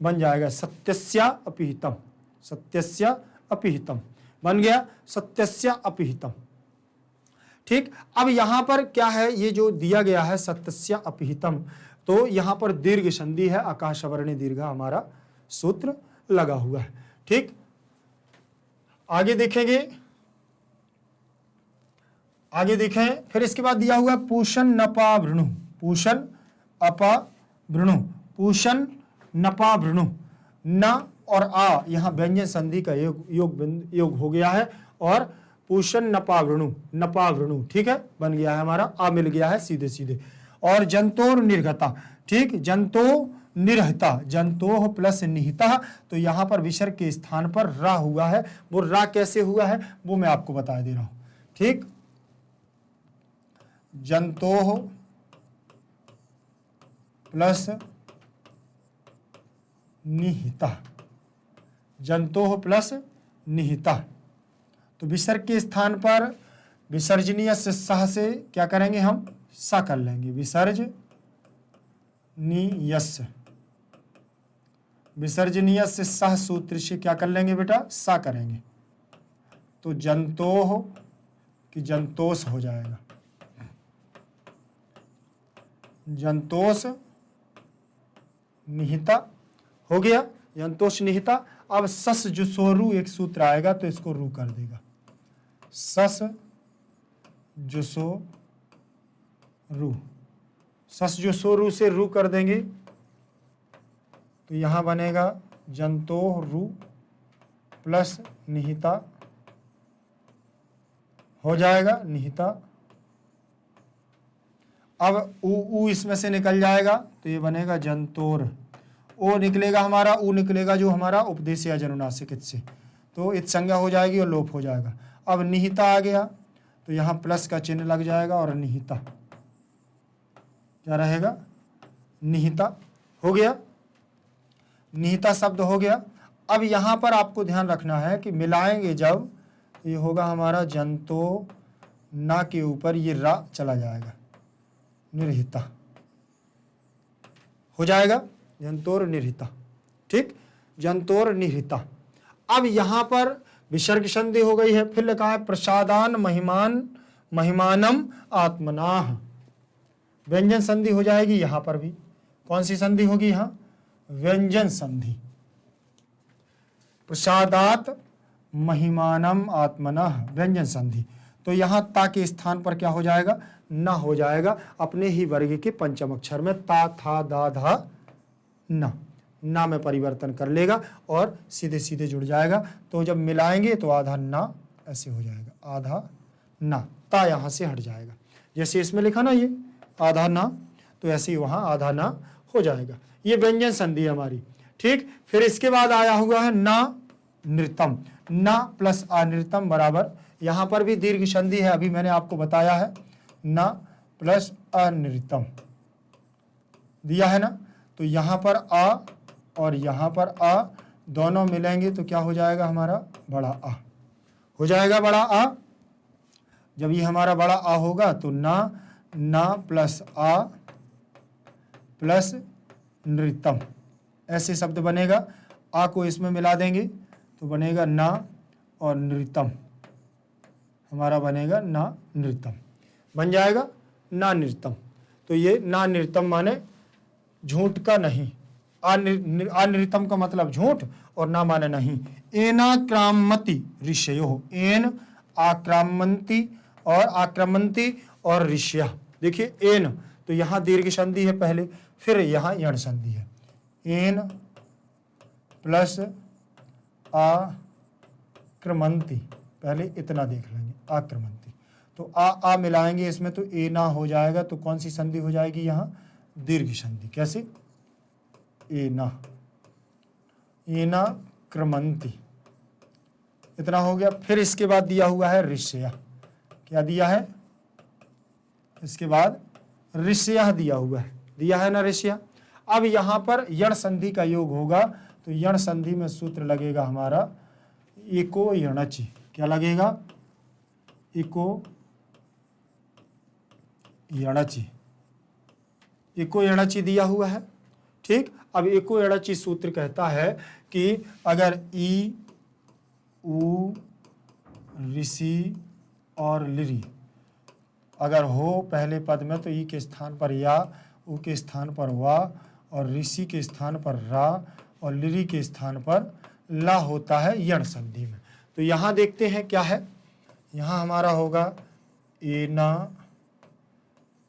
बन जाएगा सत्यस्या अपिहितम, सत्यस्या अपिहितम बन गया, सत्यस्या अपिहितम। ठीक, अब यहां पर क्या है, ये जो दिया गया है सत्यस्या अपिहितम, तो यहां पर दीर्घ संधि है, अकह शवर्णे दीर्घा हमारा सूत्र लगा हुआ है। ठीक, आगे देखेंगे, आगे देखें, फिर इसके बाद दिया हुआ पूषण नपा भृणु, पूषण अपा भृणु, पूषण नपा भृणु, न और आ यहाँ व्यंजन संधि का योग हो गया है, और पूषण नपा भृणु, नपा भृणु, ठीक है, बन गया है हमारा, आ मिल गया है सीधे सीधे। और जंतोर निर्गता, ठीक, जंतो निर्हता, जंतोह प्लस निहिता, तो यहां पर विसर्ग के स्थान पर रा हुआ है, वो रा कैसे हुआ है वो मैं आपको बता दे रहा हूं। ठीक, जंतोह प्लस निहिता, जंतोह प्लस निहिता, तो विसर्ग के स्थान पर विसर्जनीय से सह से क्या करेंगे हम, सा कर लेंगे, विसर्जनीयस्य, विसर्जनीय से सह सूत्र से क्या कर लेंगे बेटा, सा करेंगे, तो जंतोह कि जंतोष हो जाएगा, जंतोष निहिता हो गया, जंतोष निहिता। अब सस जुसोरु एक सूत्र आएगा तो इसको रू कर देगा, सस जुसो रू, सस जुसोरु से रू कर देंगे तो यहां बनेगा जंतोह रू प्लस निहिता हो जाएगा, निहिता। अब ऊ इसमें से निकल जाएगा तो ये बनेगा जंतोर, ओ निकलेगा हमारा, ऊ निकलेगा जो हमारा उपदेश या जनुनासिक इत से, तो इत संज्ञा हो जाएगी और लोप हो जाएगा। अब निहिता आ गया तो यहाँ प्लस का चिन्ह लग जाएगा और निहिता क्या रहेगा, निहिता हो गया, निहिता शब्द हो गया। अब यहाँ पर आपको ध्यान रखना है कि मिलाएंगे जब, ये होगा हमारा जंतो, ना के ऊपर ये रा चला जाएगा, निर्हिता हो जाएगा, जंतोर निर्हिता। ठीक, जंतोर निर्हिता। अब यहां पर विसर्ग संधि हो गई है, फिर लिखा है प्रसादान महिमान महिमानम आत्मनाह, व्यंजन संधि हो जाएगी यहां पर भी, कौन सी संधि होगी यहां, व्यंजन संधि, प्रसादात महिमानम आत्मनः व्यंजन संधि, तो यहां ता के स्थान पर क्या हो जाएगा, ना हो जाएगा, अपने ही वर्ग के पंचम अक्षर में ता था दा धा ना में परिवर्तन कर लेगा और सीधे सीधे जुड़ जाएगा। तो जब मिलाएंगे तो आधा ना ऐसे हो जाएगा, आधा ना, ता यहां से हट जाएगा, जैसे इसमें लिखा ना ये आधा ना, तो ऐसे ही वहां आधा ना हो जाएगा। ये व्यंजन संधि हमारी। ठीक, फिर इसके बाद आया हुआ है ना नृतम, ना प्लस अनृतम बराबर, यहां पर भी दीर्घ संधि है, अभी मैंने आपको बताया है, ना प्लस अनृतम दिया है ना, तो यहां पर आ और यहां पर आ दोनों मिलेंगे तो क्या हो जाएगा हमारा, बड़ा आ हो जाएगा, बड़ा आ। जब ये हमारा बड़ा आ होगा तो ना प्लस आ प्लस नृतम, ऐसे शब्द बनेगा। आ को इसमें मिला देंगे तो बनेगा ना और नृतम, हमारा बनेगा ना नृतम, बन जाएगा ना नृतम। तो ये ना नृतम माने झूठ का नहीं, अनृतम का मतलब झूठ और ना माने नहीं। एनाक्रामति ऋषयो, एन आक्रामंती और आक्रमंती और ऋष्या। देखिए एन तो यहाँ दीर्घ संधि है पहले, फिर यहाँ यण संधि है। एन प्लस आक्रमंती, पहले इतना देख लेंगे, आक्रमंती। तो आ मिलाएंगे इसमें तो ए ना हो जाएगा, तो कौन सी संधि हो जाएगी यहाँ? दीर्घ संधि। कैसे? एना, एना क्रमंती, इतना हो गया। फिर इसके बाद दिया हुआ है ऋष्या। क्या दिया है? इसके बाद ऋष्या दिया हुआ है, दिया है ना ऋष्या। अब यहाँ पर यण संधि का योग होगा, तो यण संधि में सूत्र लगेगा हमारा इको यणचि। क्या लगेगा? इको यणचि, इको यणचि दिया हुआ है। ठीक, अब इको यणचि सूत्र कहता है कि अगर ई उ ऋषि और लिरी अगर हो पहले पद में, तो ई के स्थान पर या, उ के स्थान पर वा, और ऋषि के स्थान पर रा, और लिरी के स्थान पर ला होता है यण संधि में। तो यहाँ देखते हैं क्या है। यहाँ हमारा होगा एना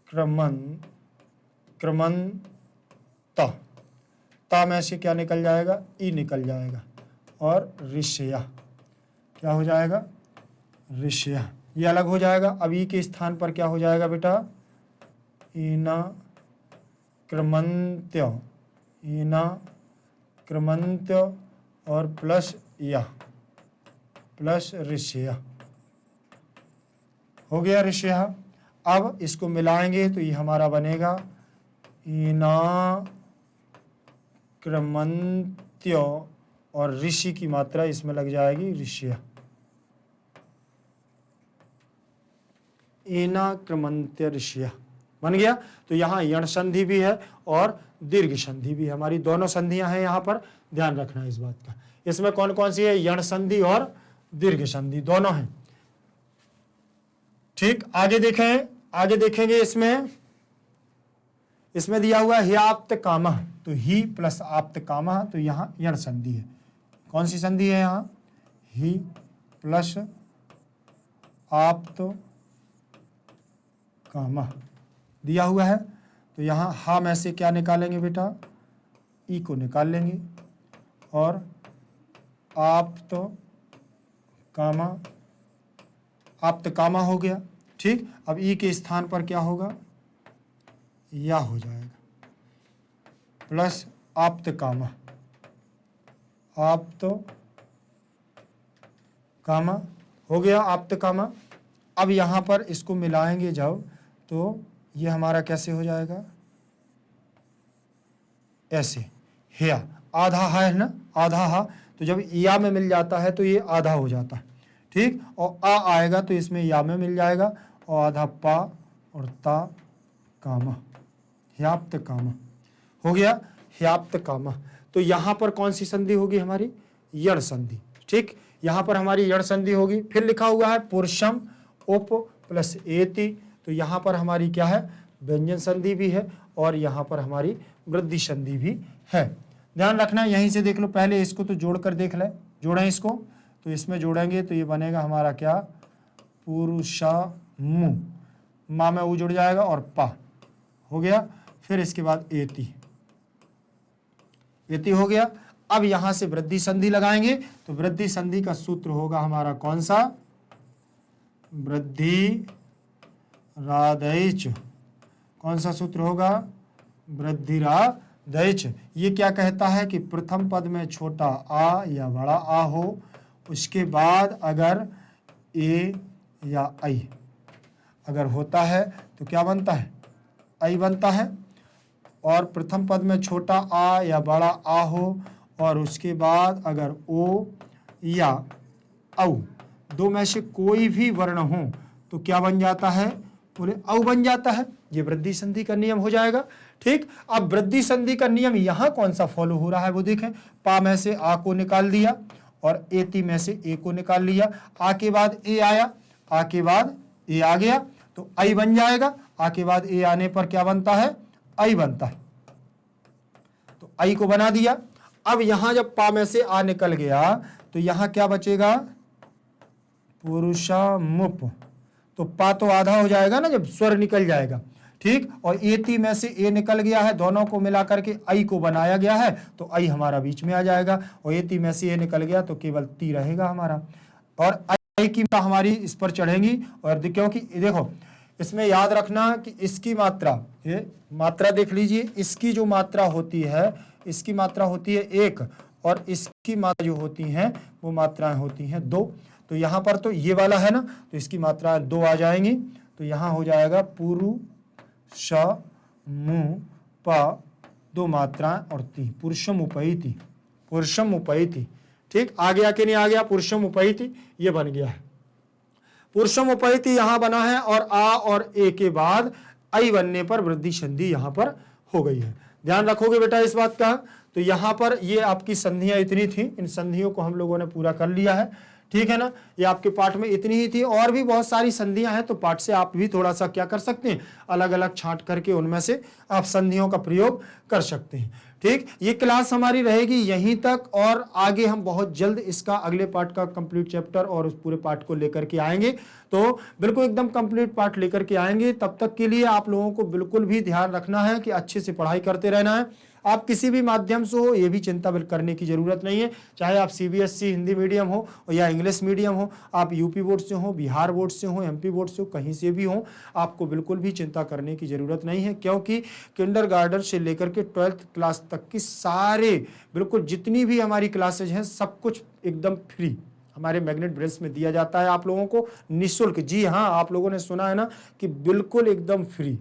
क्रमंत, ता में से क्या निकल जाएगा? ई निकल जाएगा, और ऋष्या क्या हो जाएगा? ऋष्या, ये अलग हो जाएगा। अब ई के स्थान पर क्या हो जाएगा बेटा? ईना क्रमंत्य, ईना क्रमंत्य और प्लस या, प्लस ऋष्या, हो गया ऋष्या। अब इसको मिलाएंगे तो ये हमारा बनेगा ईना क्रमंत्य, और ऋषि की मात्रा इसमें लग जाएगी ऋष्या, एना क्रमंत्य ऋष्या, बन गया। तो यहाँ यण संधि भी है और दीर्घ संधि भी, हमारी दोनों संधियां हैं यहाँ पर, ध्यान रखना इस बात का। इसमें कौन कौन सी है? यण संधि और दीर्घ संधि दोनों हैं। ठीक, आगे देखें, आगे देखेंगे। इसमें दिया हुआ है आप्त कामः, तो ही प्लस आप्त कामः, तो यहाँ यण संधि है। कौन सी संधि है यहाँ? ही प्लस आप्त कामः दिया हुआ है। तो यहाँ हा में से क्या निकालेंगे बेटा? ई को निकाल लेंगे, और आप्त कामा, आप्त कामा हो गया। ठीक, अब ई के स्थान पर क्या होगा? या हो जाएगा, प्लस आप्त कामा, आप्त कामा हो गया, आप्त कामा। अब यहाँ पर इसको मिलाएंगे जब, तो ये हमारा कैसे हो जाएगा? ऐसे, हिया, आधा है ना, आधा हा, तो जब या में मिल जाता है तो ये आधा हो जाता है। ठीक, और आ आएगा तो इसमें या में मिल जाएगा, और आधा पा और ता कामा, ह्याप्त कामा हो गया, ह्याप्त कामा। तो यहाँ पर कौन सी संधि होगी हमारी? यण संधि। ठीक, यहाँ पर हमारी यण संधि होगी। फिर लिखा हुआ है पुरुषम उप प्लस एति, तो यहाँ पर हमारी क्या है? व्यंजन संधि भी है, और यहाँ पर हमारी वृद्धि संधि भी है। ध्यान रखना, यहीं से देख लो, पहले इसको तो जोड़कर देख ले, जोड़ें इसको, तो इसमें जोड़ेंगे तो ये बनेगा हमारा क्या? पुरुषा मु, मा में ऊ जुड़ जाएगा और पा हो गया। फिर इसके बाद एति, एति हो गया। अब यहां से वृद्धि संधि लगाएंगे, तो वृद्धि संधि का सूत्र होगा हमारा कौन सा? वृद्धि रादैच। कौन सा सूत्र होगा? वृद्धि रादैच। ये क्या कहता है कि प्रथम पद में छोटा आ या बड़ा आ हो, उसके बाद अगर ए या आई अगर होता है तो क्या बनता है? आई बनता है। और प्रथम पद में छोटा आ या बड़ा आ हो, और उसके बाद अगर ओ या औ दो में से कोई भी वर्ण हो तो क्या बन जाता है? बोले औ बन जाता है। ये वृद्धि संधि का नियम हो जाएगा। ठीक, अब वृद्धि संधि का नियम यहां कौन सा फॉलो हो रहा है वो देखें। पा में से आ को निकाल दिया और एती में से ए को निकाल लिया, आ के बाद ए आया, आ के बाद ए आ गया तो आई बन जाएगा, आ के बाद ए आने पर क्या बनता है, आई बनता है, तो आई को बना दिया। अब यहां जब पा में से आ निकल गया तो यहां क्या बचेगा, पुरुषमुप, तो पा तो आधा हो जाएगा ना जब स्वर निकल जाएगा, ठीक, और एती में से ए निकल गया है, दोनों को मिलाकर के आई को बनाया गया है तो आई हमारा बीच में आ जाएगा, और एती में से ए निकल गया तो केवल ती रहेगा हमारा, और आई की हमारी इस पर चढ़ेंगी। और क्योंकि देखो इसमें याद रखना कि इसकी मात्रा, ये मात्रा देख लीजिए, इसकी जो मात्रा होती है, इसकी मात्रा होती है 1 और इसकी मात्रा जो होती हैं वो मात्राएं होती हैं 2। तो यहाँ पर तो ये वाला है ना, तो इसकी मात्राएं 2 आ जाएंगी, तो यहाँ हो जाएगा पुरु श मु प, 2 मात्राएं और ती, पुरुषम उपैति, पुरुषम उपैति, ठीक, आ गया कि नहीं आ गया, पुरुषम उपैति ये बन गया है, पुरुषम उपैति यहां बना है, और आ और ए के बाद आई बनने पर वृद्धि संधि यहां पर हो गई है। ध्यान रखोगे बेटा इस बात का। तो यहां पर ये आपकी संधियां इतनी थी, इन संधियों को हम लोगों ने पूरा कर लिया है, ठीक है ना, ये आपके पाठ में इतनी ही थी, और भी बहुत सारी संधियां हैं, तो पाठ से आप भी थोड़ा सा क्या कर सकते हैं, अलग अलग छांट करके उनमें से आप संधियों का प्रयोग कर सकते हैं। ठीक, ये क्लास हमारी रहेगी यहीं तक, और आगे हम बहुत जल्द इसका अगले पार्ट का कंप्लीट चैप्टर और उस पूरे पार्ट को लेकर के आएंगे, तो बिल्कुल एकदम कंप्लीट पार्ट लेकर के आएंगे। तब तक के लिए आप लोगों को बिल्कुल भी ध्यान रखना है कि अच्छे से पढ़ाई करते रहना है। आप किसी भी माध्यम से हो, ये भी चिंता करने की जरूरत नहीं है, चाहे आप सीबीएसई हिंदी मीडियम हो या इंग्लिश मीडियम हो, आप यूपी बोर्ड से हो, बिहार बोर्ड से हो, एमपी बोर्ड से हो, कहीं से भी हो, आपको बिल्कुल भी चिंता करने की जरूरत नहीं है, क्योंकि किंडरगार्टन से लेकर के 12th क्लास तक की सारे बिल्कुल जितनी भी हमारी क्लासेज हैं सब कुछ एकदम फ्री हमारे मैग्नेट ब्रेल्स में दिया जाता है आप लोगों को निःशुल्क। जी हाँ, आप लोगों ने सुना है ना कि बिल्कुल एकदम फ्री,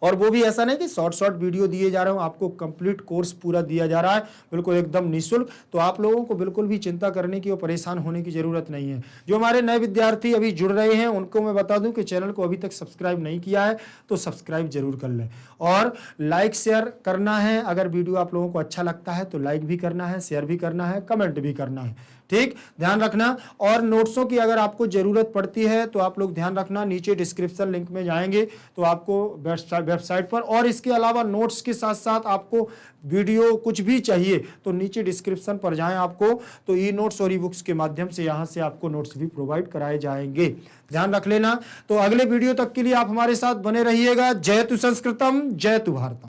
और वो भी ऐसा नहीं कि शॉर्ट वीडियो दिए जा रहे हो, आपको कंप्लीट कोर्स पूरा दिया जा रहा है बिल्कुल एकदम निःशुल्क। तो आप लोगों को बिल्कुल भी चिंता करने की और परेशान होने की जरूरत नहीं है। जो हमारे नए विद्यार्थी अभी जुड़ रहे हैं उनको मैं बता दूं कि चैनल को अभी तक सब्सक्राइब नहीं किया है तो सब्सक्राइब जरूर कर लें, और लाइक शेयर करना है। अगर वीडियो आप लोगों को अच्छा लगता है तो लाइक भी करना है, शेयर भी करना है, कमेंट भी करना है, ठीक, ध्यान रखना। और नोट्सों की अगर आपको जरूरत पड़ती है तो आप लोग ध्यान रखना, नीचे डिस्क्रिप्शन लिंक में जाएंगे तो आपको वेबसाइट पर, और इसके अलावा नोट्स के साथ साथ आपको वीडियो कुछ भी चाहिए तो नीचे डिस्क्रिप्शन पर जाएं, आपको तो ई नोट्स और ई बुक्स के माध्यम से यहां से आपको नोट्स भी प्रोवाइड कराए जाएंगे, ध्यान रख लेना। तो अगले वीडियो तक के लिए आप हमारे साथ बने रहिएगा। जय तु संस्कृतम, जय तु भारतम।